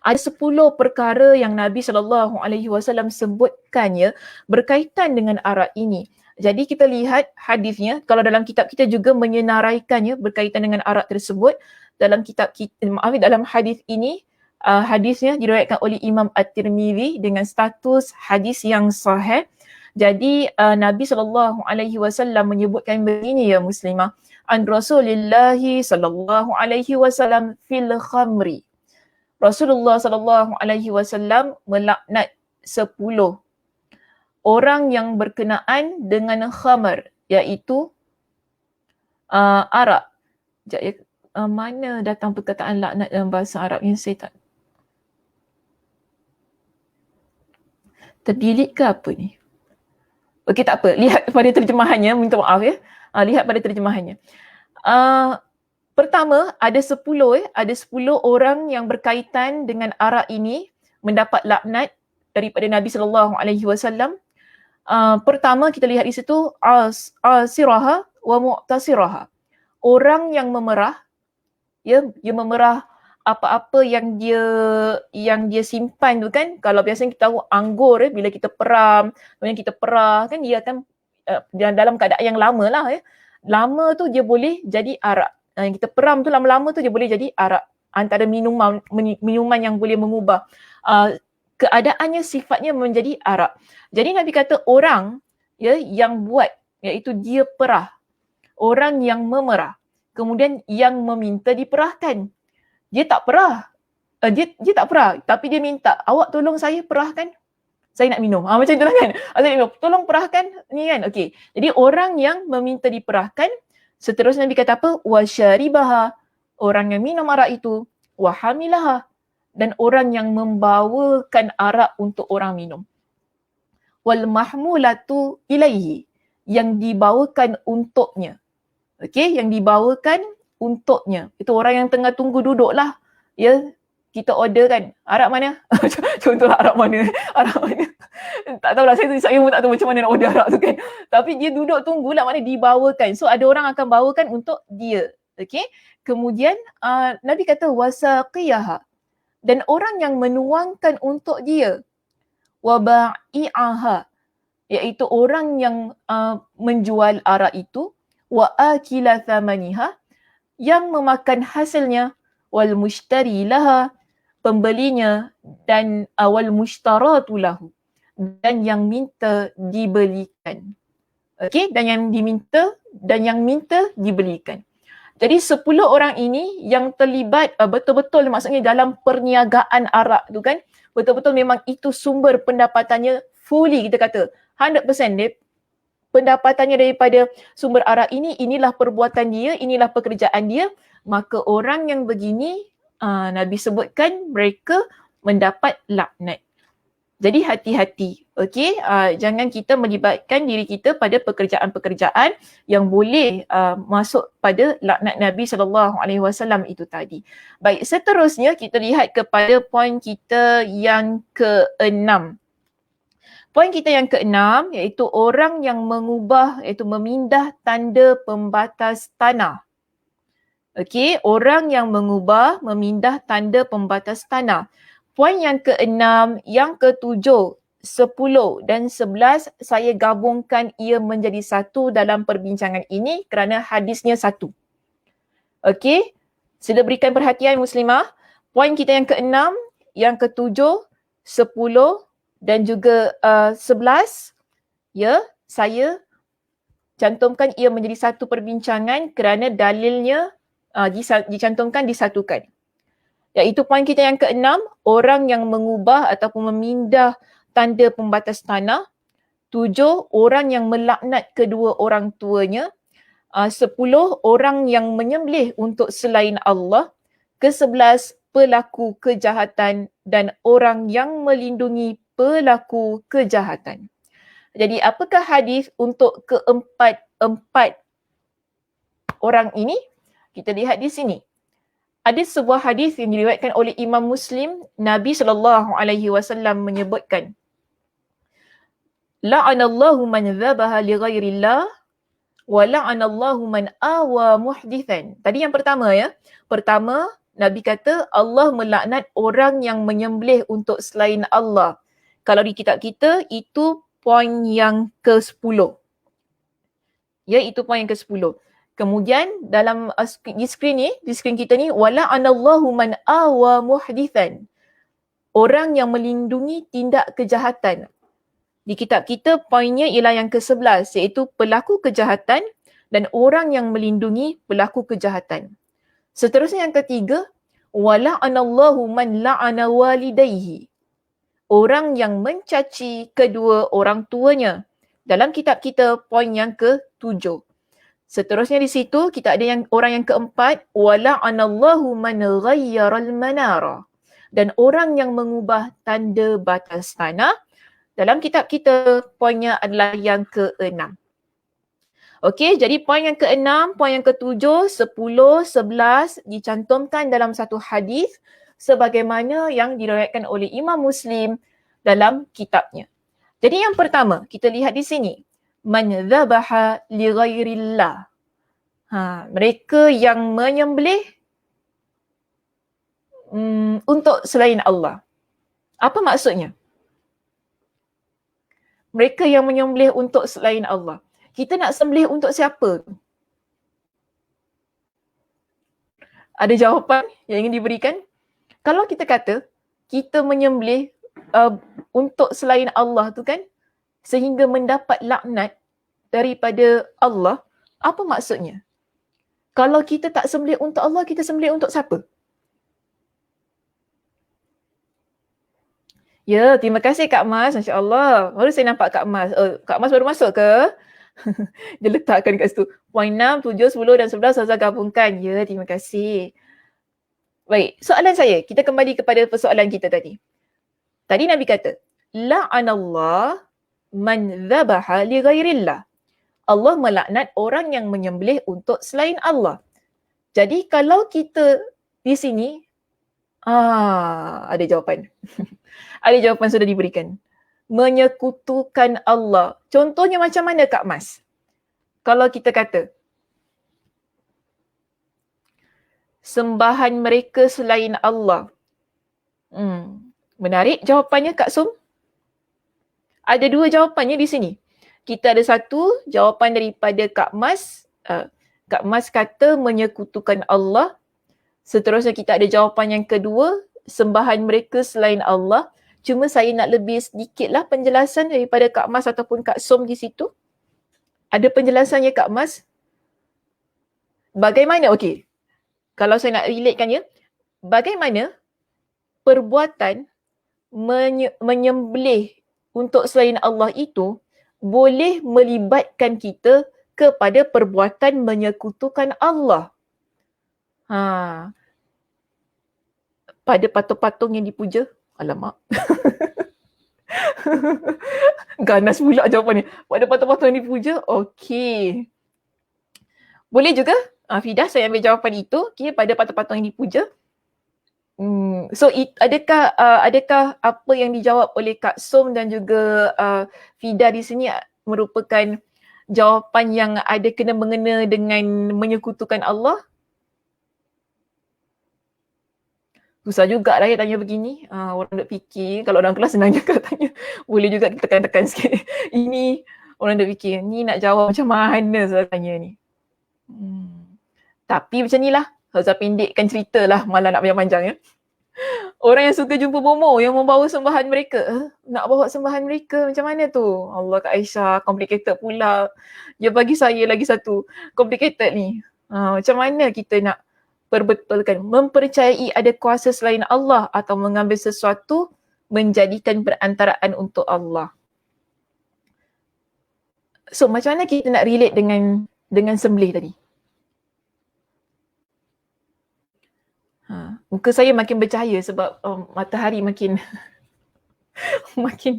Ada 10 perkara yang Nabi SAW sebutkan ya berkaitan dengan arak ini. Jadi kita lihat hadisnya, kalau dalam kitab kita juga menyenaraikannya berkaitan dengan arak tersebut. Dalam kitab kita, dalam hadis ini, hadisnya diriwayatkan oleh Imam At-Tirmizi dengan status hadis yang sahih. Jadi Nabi SAW menyebutkan begini ya muslimah, an Rasulillah SAW fil khamri. Rasulullah SAW melaknat 10 orang yang berkenaan dengan khamar, iaitu arak. Mana datang perkataan laknat dalam bahasa Arab yang saya tak terdelete ke apa ni? Okey, tak apa. Lihat pada terjemahannya, minta maaf ya. Lihat pada terjemahannya. Pertama, ada 10 orang yang berkaitan dengan arak ini mendapat laknat daripada Nabi SAW. Pertama kita lihat di situ asiraha wa mu'tasiraha. Orang yang memerah, ya, dia memerah apa-apa yang dia simpan tu kan. Kalau biasanya kita tahu anggur bila kita peram, kemudian kita perah kan, dia akan dalam keadaan yang lama lah ya. Lama tu dia boleh jadi arak. Yang kita peram tu lama-lama tu dia boleh jadi arak. Antara minuman yang boleh mengubah keadaannya, sifatnya menjadi arak. Jadi Nabi kata orang ya yang buat, iaitu dia perah, orang yang memerah, kemudian yang meminta diperahkan. Dia tak perah, dia tak perah, tapi dia minta, awak tolong saya perahkan, saya nak minum. Macam itulah kan. Tolong perahkan ni kan. Okey. Jadi orang yang meminta diperahkan. Seterusnya Nabi kata apa? Wa syaribaha, orang yang minum arak itu, wa hamilaha, dan orang yang membawakan arak untuk orang minum. Wal mahmulatu ilaihi, yang dibawakan untuknya. Okey, yang dibawakan untuknya. Itu orang yang tengah tunggu duduk lah. Ya, kita order kan, arak mana? Contohlah arak mana? Arak mana? Tak tahulah, saya pun tak tahu macam mana nak order arak tu kan. Tapi dia duduk tunggulah, maknanya dibawakan. So ada orang akan bawakan untuk dia. Okey. Kemudian Nabi kata wasaqiyaha, dan orang yang menuangkan untuk dia. Wa ba'i'aha, iaitu orang yang menjual arak itu. Wa akila thamaniha, yang memakan hasilnya. Wal mushtari laha, pembelinya, dan wal mushtaratu lahu, dan yang minta dibelikan. Okey, dan yang diminta dan yang minta dibelikan. Jadi 10 orang ini yang terlibat betul-betul maksudnya dalam perniagaan arak tu kan, betul-betul memang itu sumber pendapatannya fully kita kata 100% dia pendapatannya daripada sumber arak ini, inilah perbuatan dia, inilah pekerjaan dia, maka orang yang begini Nabi sebutkan mereka mendapat laknat. Jadi hati-hati, okey? Jangan kita melibatkan diri kita pada pekerjaan-pekerjaan yang boleh masuk pada laknat Nabi SAW itu tadi. Baik, seterusnya kita lihat kepada poin kita yang ke-6. Poin kita yang ke-6 iaitu orang yang mengubah iaitu memindah tanda pembatas tanah. Okey, orang yang mengubah memindah tanda pembatas tanah. Poin yang ke-6, yang ke-7, 10 dan 11 saya gabungkan ia menjadi satu dalam perbincangan ini kerana hadisnya satu. Okey, sila berikan perhatian muslimah. Poin kita yang ke-6, yang ke-7, 10 dan juga 11, ya, saya cantumkan ia menjadi satu perbincangan kerana dalilnya dicantumkan disatukan. Iaitu poin kita yang ke-6, orang yang mengubah ataupun memindah tanda pembatas tanah. 7, orang yang melaknat kedua orang tuanya. 10, orang yang menyembelih untuk selain Allah. Ke-11, pelaku kejahatan dan orang yang melindungi pelaku kejahatan. Jadi apakah hadis untuk keempat orang ini? Kita lihat di sini. Ada sebuah hadis yang diriwayatkan oleh Imam Muslim, Nabi SAW menyebutkan, La'anallahu man dhabaha li ghairillah wa la'anallahu man awa muhdithan. Tadi yang pertama ya. Pertama, Nabi kata Allah melaknat orang yang menyembelih untuk selain Allah. Kalau di kitab kita, itu poin yang ke-10. Ya, itu poin yang ke-10. Kemudian dalam di skrin kita ni, wala anallahu man awa muhdithan. Orang yang melindungi tindak kejahatan. Di kitab kita poinnya ialah yang ke-11 iaitu pelaku kejahatan dan orang yang melindungi pelaku kejahatan. Seterusnya yang ketiga, wala anallahu man la'ana walidayhi. Orang yang mencaci kedua orang tuanya. Dalam kitab kita poin yang ke-7. Seterusnya di situ kita ada yang orang yang keempat, wala'anallahu man ghayyaral manara, dan orang yang mengubah tanda batas tanah. Dalam kitab kita poinnya adalah yang ke-6. Okey, jadi poin yang ke-6, poin yang ke-7, 10, 11 dicantumkan dalam satu hadis sebagaimana yang diriwayatkan oleh Imam Muslim dalam kitabnya. Jadi yang pertama, kita lihat di sini. Man dhabaha li ghairillah. Mereka yang menyembelih untuk selain Allah. Apa maksudnya? Mereka yang menyembelih untuk selain Allah. Kita nak sembelih untuk siapa? Ada jawapan yang ingin diberikan? Kalau kita kata kita menyembelih untuk selain Allah tu kan, sehingga mendapat laknat daripada Allah, apa maksudnya? Kalau kita tak sembelih untuk Allah, kita sembelih untuk siapa? Ya, terima kasih Kak Mas. Masya Allah. Baru saya nampak Kak Mas. Kak Mas baru masuk ke? Dia letakkan kat situ. Poin 6, 7, 10 dan 11 saya gabungkan. Ya, terima kasih. Baik, soalan saya. Kita kembali kepada persoalan kita tadi. Tadi Nabi kata, La'anallah man dhabaha li ghairillah. Allah melaknat orang yang menyembelih untuk selain Allah. Jadi kalau kita di sini, ada jawapan. Ada jawapan sudah diberikan. Menyekutukan Allah. Contohnya macam mana Kak Mas? Kalau kita kata, sembahan mereka selain Allah. Menarik jawapannya Kak Sum. Ada dua jawapannya di sini. Kita ada satu jawapan daripada Kak Mas. Kak Mas kata menyekutukan Allah. Seterusnya kita ada jawapan yang kedua, sembahan mereka selain Allah. Cuma saya nak lebih sedikitlah penjelasan daripada Kak Mas ataupun Kak Som di situ. Ada penjelasannya Kak Mas? bagaimana, okey, kalau saya nak relatekan ya, bagaimana perbuatan menyembelih untuk selain Allah itu boleh melibatkan kita kepada perbuatan menyekutukan Allah. Pada patung-patung yang dipuja. Alamak. Ganas pula jawapan ni. Pada patung-patung yang dipuja, okey. Boleh juga, Fidah, saya ambil jawapan itu, pada patung-patung yang dipuja. So adakah apa yang dijawab oleh Kak Som dan juga Fida di sini merupakan jawapan yang ada kena mengena dengan menyekutukan Allah? Susah juga lah tanya begini. Orang nak fikir, kalau dalam kelas senang juga tanya. Boleh juga kita tekan-tekan sikit. Ini orang nak fikir, ni nak jawab macam mana saya tanya ni. Tapi macam ni lah. Saya pendekkan cerita lah, malah nak panjang-panjang ya. Orang yang suka jumpa bomo yang membawa sembahan mereka. Nak bawa sembahan mereka macam mana tu? Allah, Kak Aisyah, complicated pula. Dia bagi saya lagi satu complicated ni. Macam mana kita nak perbetulkan? Mempercayai ada kuasa selain Allah atau mengambil sesuatu menjadikan perantaraan untuk Allah. So macam mana kita nak relate dengan sembelih tadi? Muka saya makin bercahaya sebab matahari makin makin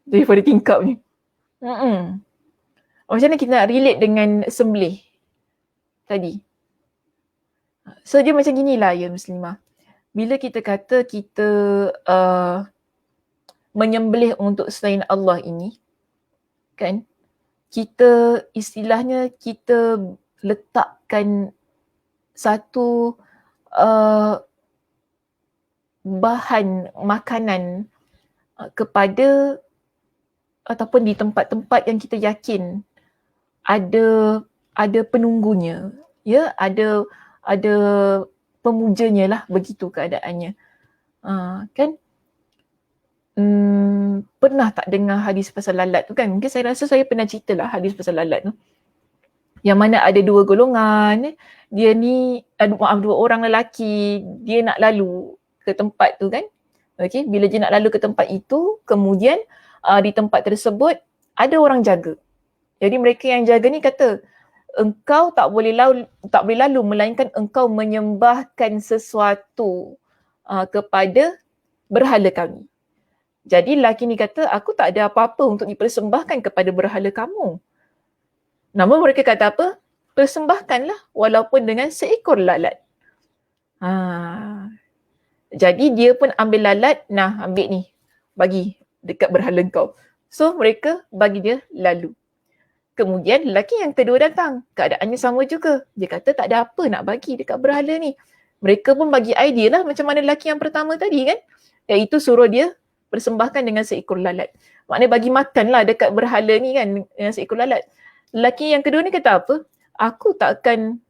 daripada tingkap ni. Macam mana kita nak relate dengan sembelih tadi? So dia macam ginilah ya Muslimah. Bila kita kata kita menyembelih untuk selain Allah ini, kan, kita istilahnya kita letakkan satu bahan makanan kepada ataupun di tempat-tempat yang kita yakin ada penunggunya, ya, ada pemujanya lah, begitu keadaannya. Kan? Pernah tak dengar hadis pasal lalat tu kan? Mungkin saya rasa saya pernah cerita lah hadis pasal lalat tu. Yang mana ada dua golongan, dia ni, dua orang lelaki, dia nak lalu ke tempat tu kan. Okay, bila dia nak lalu ke tempat itu, kemudian di tempat tersebut ada orang jaga. Jadi mereka yang jaga ni kata, engkau tak boleh lalu melainkan engkau menyembahkan sesuatu kepada berhala kami. Jadi lelaki ni kata, aku tak ada apa-apa untuk dipersembahkan kepada berhala kamu. Namun mereka kata apa? Persembahkanlah walaupun dengan seekor lalat. Jadi dia pun ambil lalat, ambil ni, bagi dekat berhala kau. So mereka bagi dia lalu. Kemudian lelaki yang kedua datang, keadaannya sama juga. Dia kata tak ada apa nak bagi dekat berhala ni. Mereka pun bagi idea lah macam mana lelaki yang pertama tadi kan. Iaitu suruh dia persembahkan dengan seekor lalat. Maknanya bagi makan lah dekat berhala ni kan dengan seekor lalat. Lelaki yang kedua ni kata apa? Aku tak akan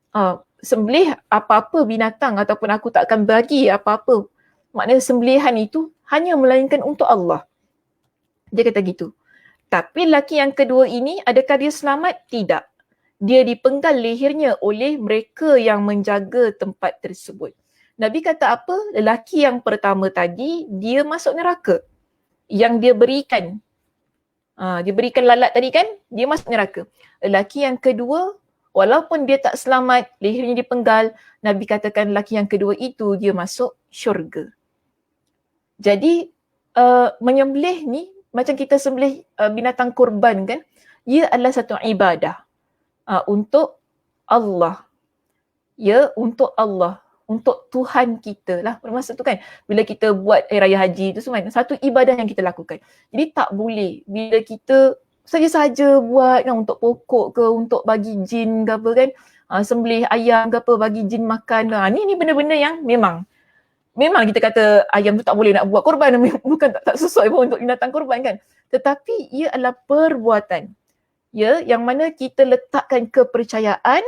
sembelih apa-apa binatang ataupun aku tak akan bagi apa-apa. Maknanya sembelihan itu hanya melainkan untuk Allah. Dia kata gitu. Tapi lelaki yang kedua ini, adakah dia selamat? Tidak. Dia dipenggal lehernya oleh mereka yang menjaga tempat tersebut. Nabi kata apa? Lelaki yang pertama tadi, dia masuk neraka. Yang dia berikan. Dia berikan lalat tadi kan, dia masuk neraka. Lelaki yang kedua, walaupun dia tak selamat, lehernya dipenggal, Nabi katakan lelaki yang kedua itu dia masuk syurga. Jadi menyembelih ni macam kita sembelih binatang kurban kan, ia adalah satu ibadah untuk Allah. Ya, untuk Allah, untuk Tuhan kita lah. Maksud tu kan, bila kita buat raya haji tu semua, satu ibadah yang kita lakukan. Jadi tak boleh bila kita saja-saja buat kan, untuk pokok ke, untuk bagi jin ke apa kan, sembelih ayam ke apa, bagi jin makan. Ni benda-benda yang memang kita kata ayam tu tak boleh nak buat korban, bukan tak sesuai pun untuk binatang korban kan. Tetapi ia adalah perbuatan, ya, yang mana kita letakkan kepercayaan,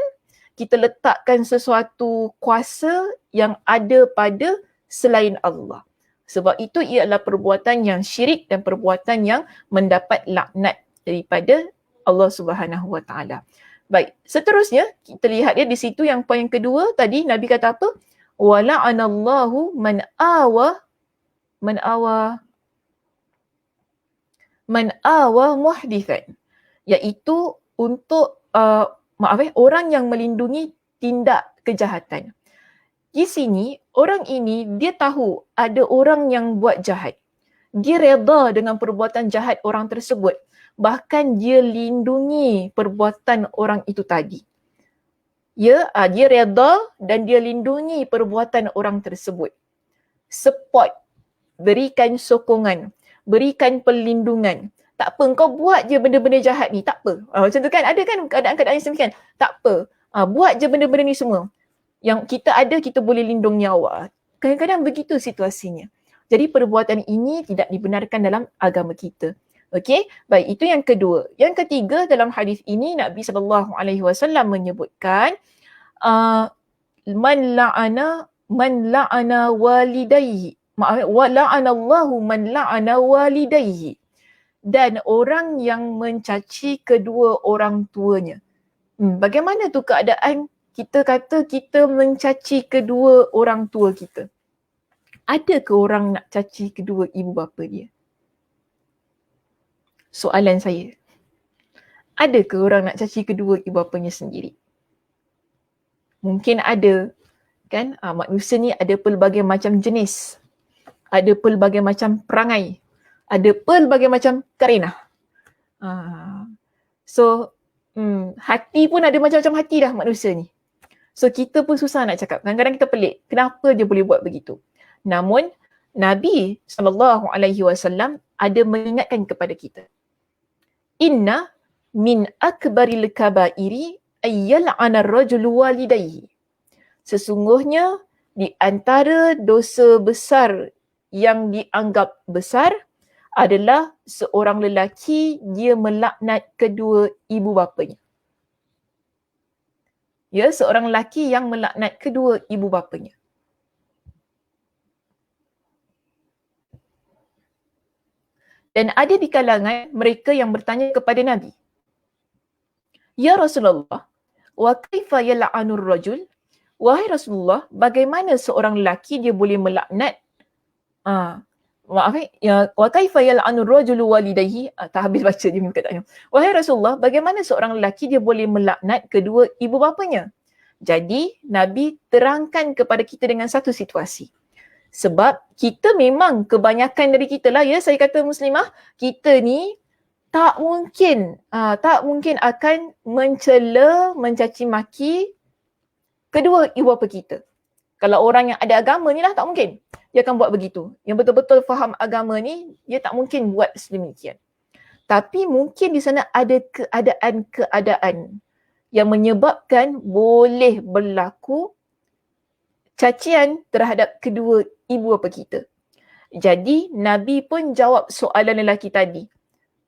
kita letakkan sesuatu kuasa yang ada pada selain Allah. Sebab itu ia adalah perbuatan yang syirik dan perbuatan yang mendapat laknat daripada Allah Subhanahu Wa Taala. Baik, seterusnya kita lihat di situ yang poin kedua tadi Nabi kata apa? Wala'anallahu man awa muhdithan. Iaitu untuk orang yang melindungi tindak kejahatan. Di sini orang ini dia tahu ada orang yang buat jahat. Dia reda dengan perbuatan jahat orang tersebut. Bahkan dia lindungi perbuatan orang itu tadi. Dia reda dan dia lindungi perbuatan orang tersebut. Support, berikan sokongan, berikan perlindungan. Tak apa, kau buat je benda-benda jahat ni, tak apa. Macam tu kan, ada kan keadaan-keadaan yang semikian. Tak apa, buat je benda-benda ni semua. Yang kita ada, kita boleh lindung nyawa. Kadang-kadang begitu situasinya. Jadi perbuatan ini tidak dibenarkan dalam agama kita. Okey, baik, itu yang kedua. Yang ketiga, dalam hadis ini Nabi SAW menyebutkan man la'ana walidayhi. La'anallahu man la'ana walidayhi. Dan orang yang mencaci kedua orang tuanya. Bagaimana tu keadaan kita kata kita mencaci kedua orang tua kita? Ada ke orang nak caci kedua ibu bapa dia? Soalan saya. Ada ke orang nak caci kedua ibu bapanya sendiri? Mungkin ada, kan? Manusia ni ada pelbagai macam jenis. Ada pelbagai macam perangai. Ada pelbagai macam karenah. Hati pun ada macam-macam hati dah manusia ni. So kita pun susah nak cakap. Kadang-kadang kita pelik. Kenapa dia boleh buat begitu? Namun Nabi SAW ada mengingatkan kepada kita. Inna min akbaril kabairi ayyal'ana ar-rajulu walidayhi. Sesungguhnya di antara dosa besar yang dianggap besar adalah seorang lelaki dia melaknat kedua ibu bapanya. Seorang lelaki yang melaknat kedua ibu bapanya. Dan ada di kalangan mereka yang bertanya kepada Nabi, Ya Rasulullah, wa kaifa yal'anur rajul? Wahai Rasulullah, bagaimana seorang lelaki dia boleh melaknat wa kaifa yal'anur rajulu walidayhi? Tak habis baca dia perkataannya. Wahai Rasulullah, bagaimana seorang lelaki dia boleh melaknat kedua ibu bapanya? Jadi Nabi terangkan kepada kita dengan satu situasi. Sebab kita memang kebanyakan dari kita lah, saya kata muslimah, kita ni tak mungkin akan mencela, mencaci maki kedua ibu bapa kita. Kalau orang yang ada agama ni lah tak mungkin dia akan buat begitu. Yang betul-betul faham agama ni, dia tak mungkin buat sedemikian. Tapi mungkin di sana ada keadaan-keadaan yang menyebabkan boleh berlaku cacian terhadap kedua ibu bapa kita. Jadi Nabi pun jawab soalan lelaki tadi.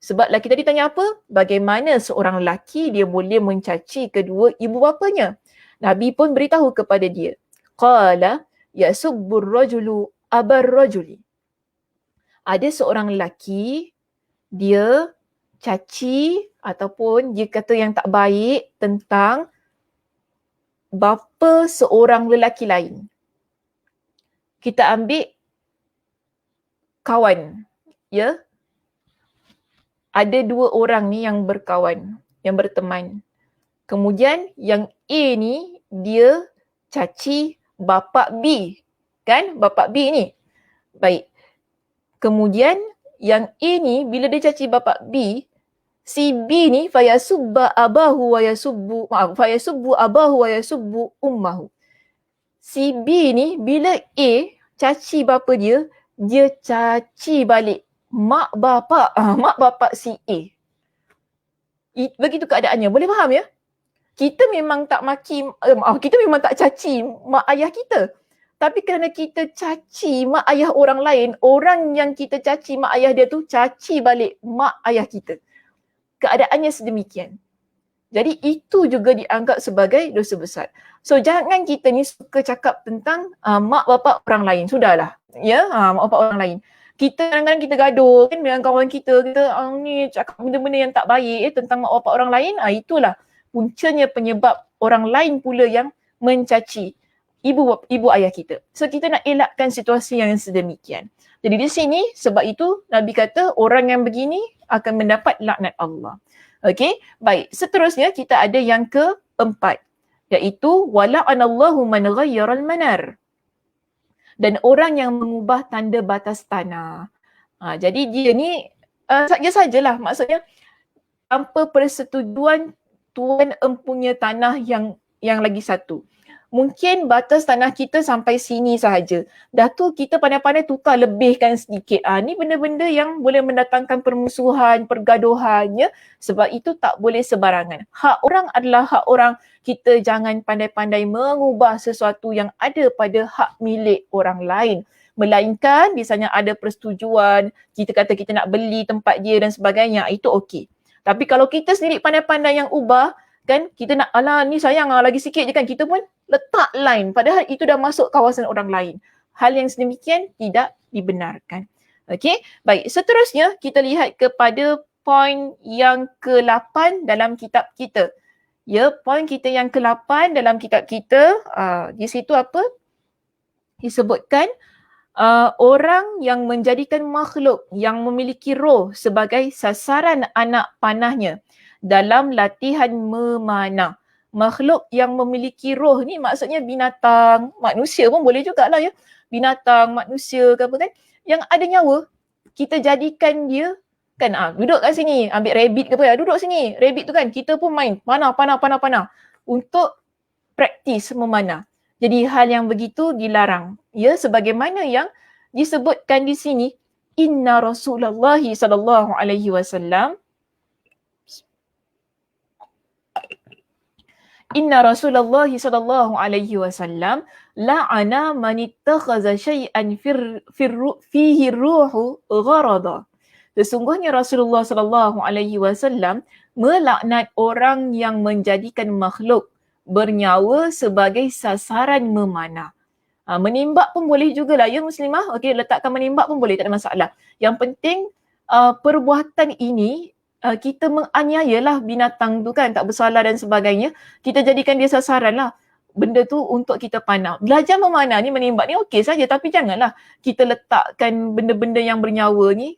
Sebab lelaki tadi tanya apa? Bagaimana seorang lelaki dia boleh mencaci kedua ibu bapanya? Nabi pun beritahu kepada dia. Qala yasubbur rajulu abar rajuli. Ada seorang lelaki dia caci ataupun dia kata yang tak baik tentang bapa seorang lelaki lain. Kita ambil kawan, ada dua orang ni yang berkawan, yang berteman. Kemudian yang A ni dia caci bapa B, kan? Bapa B ni. Baik. Kemudian yang A ni bila dia caci bapa B, si B ni fayasubbu abahu wa yasubbu ummahu. Si B ni bila A caci bapa dia caci balik mak bapa si A. Begitu keadaannya. Boleh faham ya? Kita memang tak kita memang tak caci mak ayah kita. Tapi kerana kita caci mak ayah orang lain, orang yang kita caci mak ayah dia tu caci balik mak ayah kita. Keadaannya sedemikian. Jadi itu juga dianggap sebagai dosa besar. So jangan kita ni suka cakap tentang mak bapak orang lain. Sudahlah. Mak bapak orang lain. Kita kadang-kadang kita gaduh kan dengan kawan kita ni cakap benda-benda yang tak baik tentang mak bapak orang lain. Itulah puncanya penyebab orang lain pula yang mencaci ibu ayah kita. So kita nak elakkan situasi yang sedemikian. Jadi di sini sebab itu Nabi kata orang yang begini akan mendapat laknat Allah. Okey, baik. Seterusnya kita ada yang keempat, iaitu wala'anallahu man ghayyaral manar. Dan orang yang mengubah tanda batas tanah. Jadi dia ni saja-sajalah, maksudnya tanpa persetujuan tuan empunya tanah yang lagi satu. Mungkin batas tanah kita sampai sini sahaja. Dah tu kita pandai-pandai tukar lebihkan sedikit. Ni benda-benda yang boleh mendatangkan permusuhan, pergaduhan, ya. Sebab itu tak boleh sebarangan. Hak orang adalah hak orang. Kita jangan pandai-pandai mengubah sesuatu yang ada pada hak milik orang lain. Melainkan di sana ada persetujuan, kita kata kita nak beli tempat dia dan sebagainya, itu okey. Tapi kalau kita sendiri pandai-pandai yang ubah, kan kita nak, alah ni sayang lagi sikit je kan, kita pun letak line padahal itu dah masuk kawasan orang lain. Hal yang sedemikian tidak dibenarkan. Okey, baik. Seterusnya kita lihat kepada poin yang ke-8 dalam kitab kita. Ya, poin kita yang ke-8 dalam kitab kita, di situ apa? Disebutkan orang yang menjadikan makhluk yang memiliki roh sebagai sasaran anak panahnya dalam latihan memanah. Makhluk yang memiliki roh ni maksudnya binatang, manusia pun boleh jugalah ya. Binatang, manusia ke apa kan, yang ada nyawa, kita jadikan dia kan, duduk kat sini, ambil rabbit ke apa, duduk sini, rabbit tu kan, kita pun main panah untuk praktis memanah. Jadi hal yang begitu dilarang. Ya, sebagaimana yang disebutkan di sini, inna Rasulullah sallallahu alaihi wasallam Inna Rasulullah sallallahu alaihi wasallam la'ana man ittakhadha syai'an fihi ruhu gharada. Sesungguhnya Rasulullah sallallahu alaihi wasallam melaknat orang yang menjadikan makhluk bernyawa sebagai sasaran memanah. Menembak pun boleh jugalah ya muslimah. Okey, letakkan menembak pun boleh, tak ada masalah. Yang penting perbuatan ini kita menganiayalah binatang tu kan, tak bersalah dan sebagainya, kita jadikan dia sasaran lah. Benda tu untuk kita panah. Belajar memanah ni, menembak ni okey saja, tapi janganlah kita letakkan benda-benda yang bernyawa ni,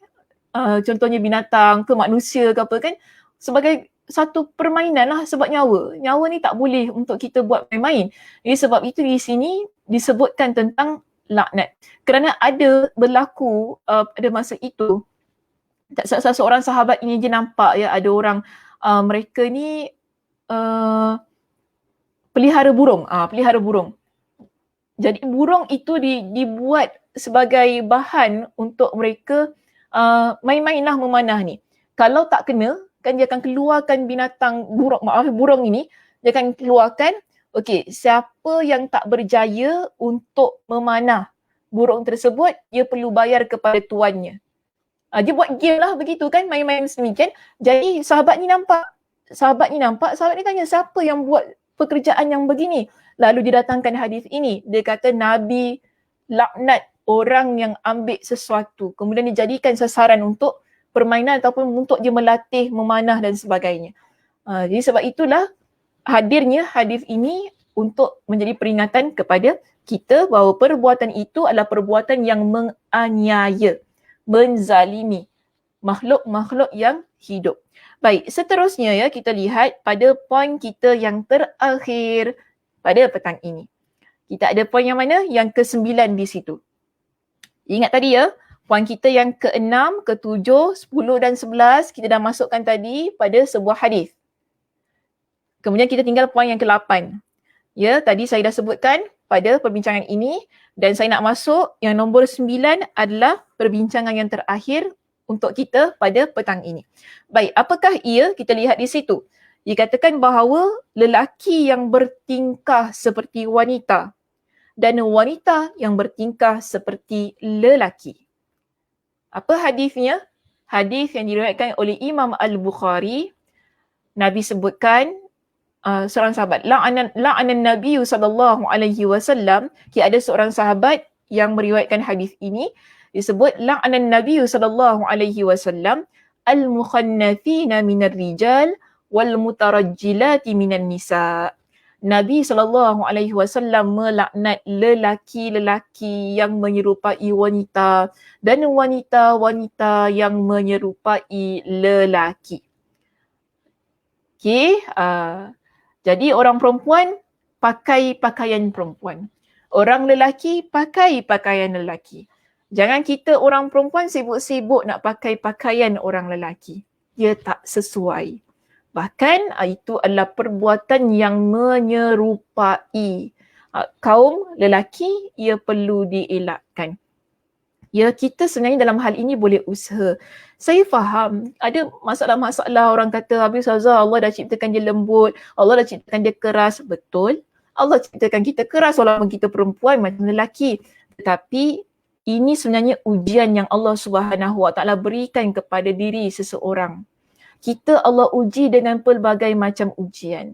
contohnya binatang ke manusia ke apa kan, sebagai satu permainan lah, sebab nyawa. Nyawa ni tak boleh untuk kita buat main-main. Jadi sebab itu di sini disebutkan tentang laknat. Kerana ada berlaku pada masa itu, seorang sahabat ini je nampak ya, ada orang mereka ni pelihara burung. Jadi burung itu dibuat sebagai bahan untuk mereka main-mainlah memanah ni. Kalau tak kena, kan dia akan keluarkan burung ini, dia akan keluarkan, okey, siapa yang tak berjaya untuk memanah burung tersebut, dia perlu bayar kepada tuannya. Dia buat game lah begitu kan, main-main sedemikian. Jadi sahabat ni tanya, siapa yang buat pekerjaan yang begini? Lalu dia datangkan hadis ini. Dia kata Nabi laknat orang yang ambil sesuatu, kemudian dijadikan sasaran untuk permainan ataupun untuk dia melatih memanah dan sebagainya. Jadi sebab itulah hadirnya hadis ini untuk menjadi peringatan kepada kita bahawa perbuatan itu adalah perbuatan yang menganiaya, menzalimi makhluk-makhluk yang hidup. Baik, seterusnya ya, kita lihat pada poin kita yang terakhir pada petang ini. Kita ada poin yang mana? Yang ke-9 di situ. Ingat tadi ya, poin kita yang ke-6, ke-7, 10 dan 11 kita dah masukkan tadi pada sebuah hadis. Kemudian kita tinggal poin yang ke-8. Ya, tadi saya dah sebutkan pada perbincangan ini, dan saya nak masuk yang nombor 9 adalah perbincangan yang terakhir untuk kita pada petang ini. Baik, apakah ia? Kita lihat di situ. Dikatakan bahawa lelaki yang bertingkah seperti wanita dan wanita yang bertingkah seperti lelaki. Apa hadisnya? Hadis yang diriwayatkan oleh Imam Al-Bukhari. Nabi sebutkan, seorang sahabat, la'anan Nabi sallallahu alaihi wasallam, ada seorang sahabat yang meriwayatkan hadis ini, disebut la'anan Nabi sallallahu alaihi wasallam al-mukhannathina minar rijal wal mutarajjilati minan nisa. Nabi SAW melaknat lelaki-lelaki yang menyerupai wanita dan wanita-wanita yang menyerupai lelaki. Okey, jadi orang perempuan pakai pakaian perempuan. Orang lelaki pakai pakaian lelaki. Jangan kita orang perempuan sibuk-sibuk nak pakai pakaian orang lelaki. Dia tak sesuai. Bahkan itu adalah perbuatan yang menyerupai kaum lelaki, ia perlu dielakkan. Ya, kita sebenarnya dalam hal ini boleh usaha. Saya faham ada masalah-masalah, orang kata, habis Ustazah, Allah dah ciptakan dia lembut, Allah dah ciptakan dia keras. Betul, Allah ciptakan kita keras walaupun kita perempuan macam lelaki. Tetapi ini sebenarnya ujian yang Allah Subhanahu Wa Taala berikan kepada diri seseorang. Kita Allah uji dengan pelbagai macam ujian.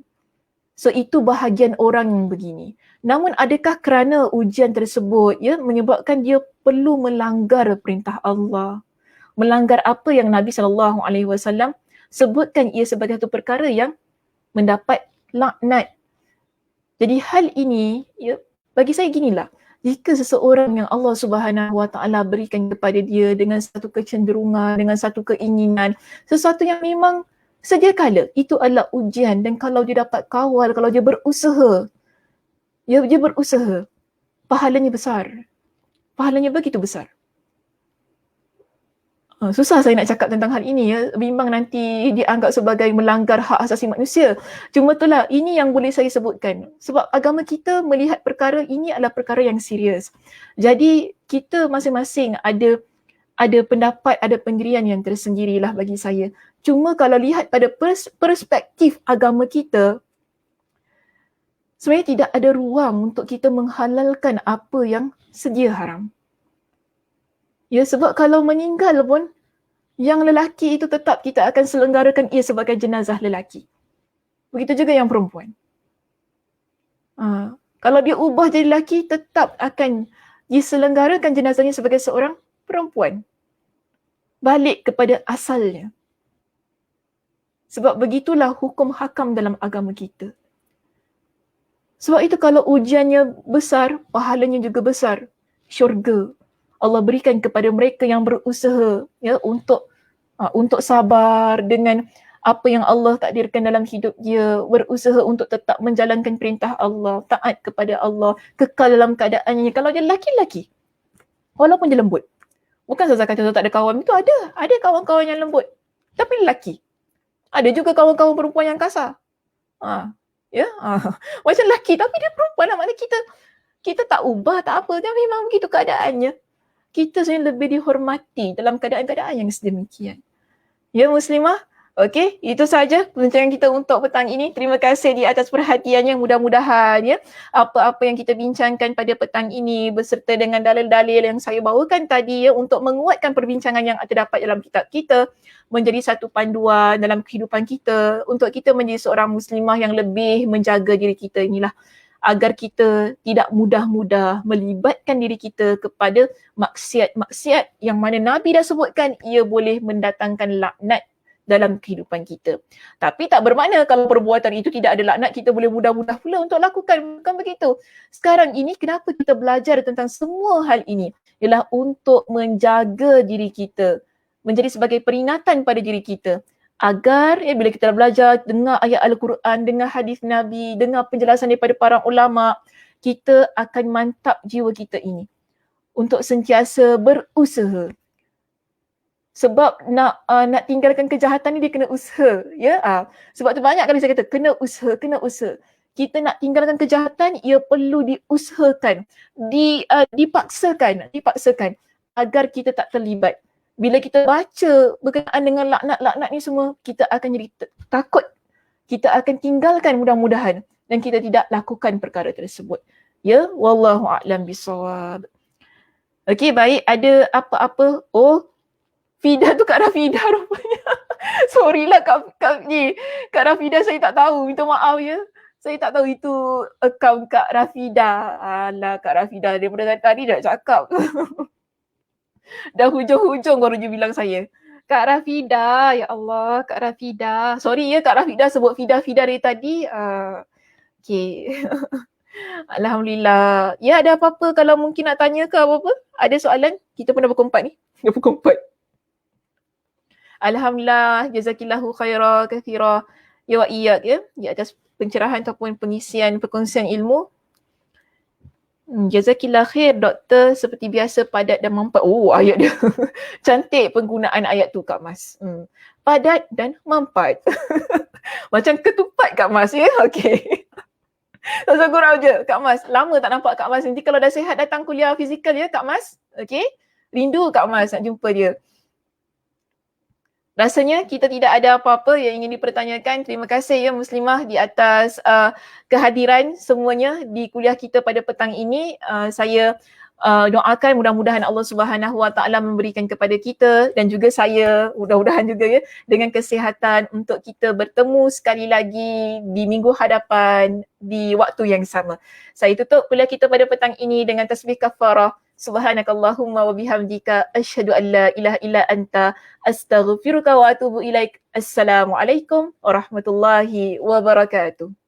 So itu bahagian orang yang begini. Namun adakah kerana ujian tersebut menyebabkan dia perlu melanggar perintah Allah? Melanggar apa yang Nabi SAW sebutkan ia sebagai satu perkara yang mendapat laknat. Jadi hal ini bagi saya ginilah. Jika seseorang yang Allah Subhanahu Wa Taala berikan kepada dia dengan satu kecenderungan, dengan satu keinginan, sesuatu yang memang sedia kala itu adalah ujian, dan kalau dia dapat kawal, kalau dia berusaha, dia berusaha, pahalanya besar. Pahalanya begitu besar. Susah saya nak cakap tentang hal ini bimbang nanti dianggap sebagai melanggar hak asasi manusia. Cuma itulah, ini yang boleh saya sebutkan. Sebab agama kita melihat perkara ini adalah perkara yang serius. Jadi kita masing-masing ada pendapat, ada pendirian yang tersendirilah bagi saya. Cuma kalau lihat pada perspektif agama kita, sebenarnya tidak ada ruang untuk kita menghalalkan apa yang sedia haram. Ya, sebab kalau meninggal pun, yang lelaki itu tetap kita akan selenggarakan ia sebagai jenazah lelaki. Begitu juga yang perempuan. Kalau dia ubah jadi lelaki, tetap akan diselenggarakan jenazahnya sebagai seorang perempuan. Balik kepada asalnya. Sebab begitulah hukum hakam dalam agama kita. Sebab itu kalau ujiannya besar, pahalanya juga besar. Syurga Allah berikan kepada mereka yang berusaha untuk sabar dengan apa yang Allah takdirkan dalam hidup dia, berusaha untuk tetap menjalankan perintah Allah, taat kepada Allah, kekal dalam keadaannya. Kalau dia lelaki, walaupun dia lembut. Bukan Ustazah kata tak ada kawan, itu ada kawan-kawan yang lembut, tapi lelaki. Ada juga kawan-kawan perempuan yang kasar. Macam lelaki tapi dia perempuan lah, maknanya kita tak ubah, tak apa, dia memang begitu keadaannya. Kita sebenarnya lebih dihormati dalam keadaan-keadaan yang sedemikian. Ya Muslimah, okey, itu saja perbincangan kita untuk petang ini. Terima kasih di atas perhatiannya. Mudah-mudahan apa-apa yang kita bincangkan pada petang ini beserta dengan dalil-dalil yang saya bawakan tadi untuk menguatkan perbincangan yang terdapat dalam kitab kita menjadi satu panduan dalam kehidupan kita untuk kita menjadi seorang Muslimah yang lebih menjaga diri kita inilah, agar kita tidak mudah-mudah melibatkan diri kita kepada maksiat-maksiat yang mana Nabi dah sebutkan ia boleh mendatangkan laknat dalam kehidupan kita. Tapi tak bermakna kalau perbuatan itu tidak ada laknat, kita boleh mudah-mudah pula untuk lakukan. Bukan begitu. Sekarang ini kenapa kita belajar tentang semua hal ini? Ialah untuk menjaga diri kita, menjadi sebagai peringatan pada diri kita. Agar bila kita belajar, dengar ayat Al-Quran, dengar hadis Nabi, dengar penjelasan daripada para ulama, kita akan mantap jiwa kita ini untuk sentiasa berusaha. Sebab nak tinggalkan kejahatan ni dia kena usaha. Sebab tu banyak kali saya kata kena usaha. Kita nak tinggalkan kejahatan, ia perlu diusahakan, dipaksakan agar kita tak terlibat. Bila kita baca berkenaan dengan laknat-laknat ni semua, kita akan jadi takut. Kita akan tinggalkan mudah-mudahan dan kita tidak lakukan perkara tersebut. Ya, wallahu a'lam bisawab. Okey, baik, ada apa-apa? Oh, Fida tu Kak Rafida rupanya. Sorry lah Kak Rafida, saya tak tahu. Minta maaf ya. Saya tak tahu itu akaun Kak Rafida. Alah Kak Rafida, daripada tadi dah cakap. Dah hujung-hujung baru je bilang saya. Kak Rafida, ya Allah, Kak Rafida. Sorry ya Kak Rafida sebut Fida dari tadi. Okay. Alhamdulillah. Ya, ada apa-apa kalau mungkin nak tanya ke apa-apa? Ada soalan? Kita pun dah pukul 4 ni. Dah pukul 4. Alhamdulillah. Jazakillahu khaira kathira. Ya wa iyak ya. Di atas pencerahan ataupun pengisian perkongsian ilmu. Jazakillah khair doktor, seperti biasa padat dan mampat. Oh, ayat dia. Cantik penggunaan ayat tu Kak Mas. Padat dan mampat. Macam ketupat Kak Mas ya. Okey. Tak gurau je Kak Mas. Lama tak nampak Kak Mas. Nanti kalau dah sihat datang kuliah fizikal ya Kak Mas. Okey. Rindu Kak Mas nak jumpa dia. Rasanya kita tidak ada apa-apa yang ingin dipertanyakan. Terima kasih ya Muslimah di atas kehadiran semuanya di kuliah kita pada petang ini. Saya doakan mudah-mudahan Allah Subhanahu Wa Taala memberikan kepada kita dan juga saya mudah-mudahan juga ya dengan kesihatan untuk kita bertemu sekali lagi di minggu hadapan di waktu yang sama. Saya tutup kuliah kita pada petang ini dengan tasbih kafarah. Subhanakallahumma wa bihamdika asyhadu an la ilaha illa anta astaghfiruka wa atubu ilaik. Assalamualaikum warahmatullahi wabarakatuh.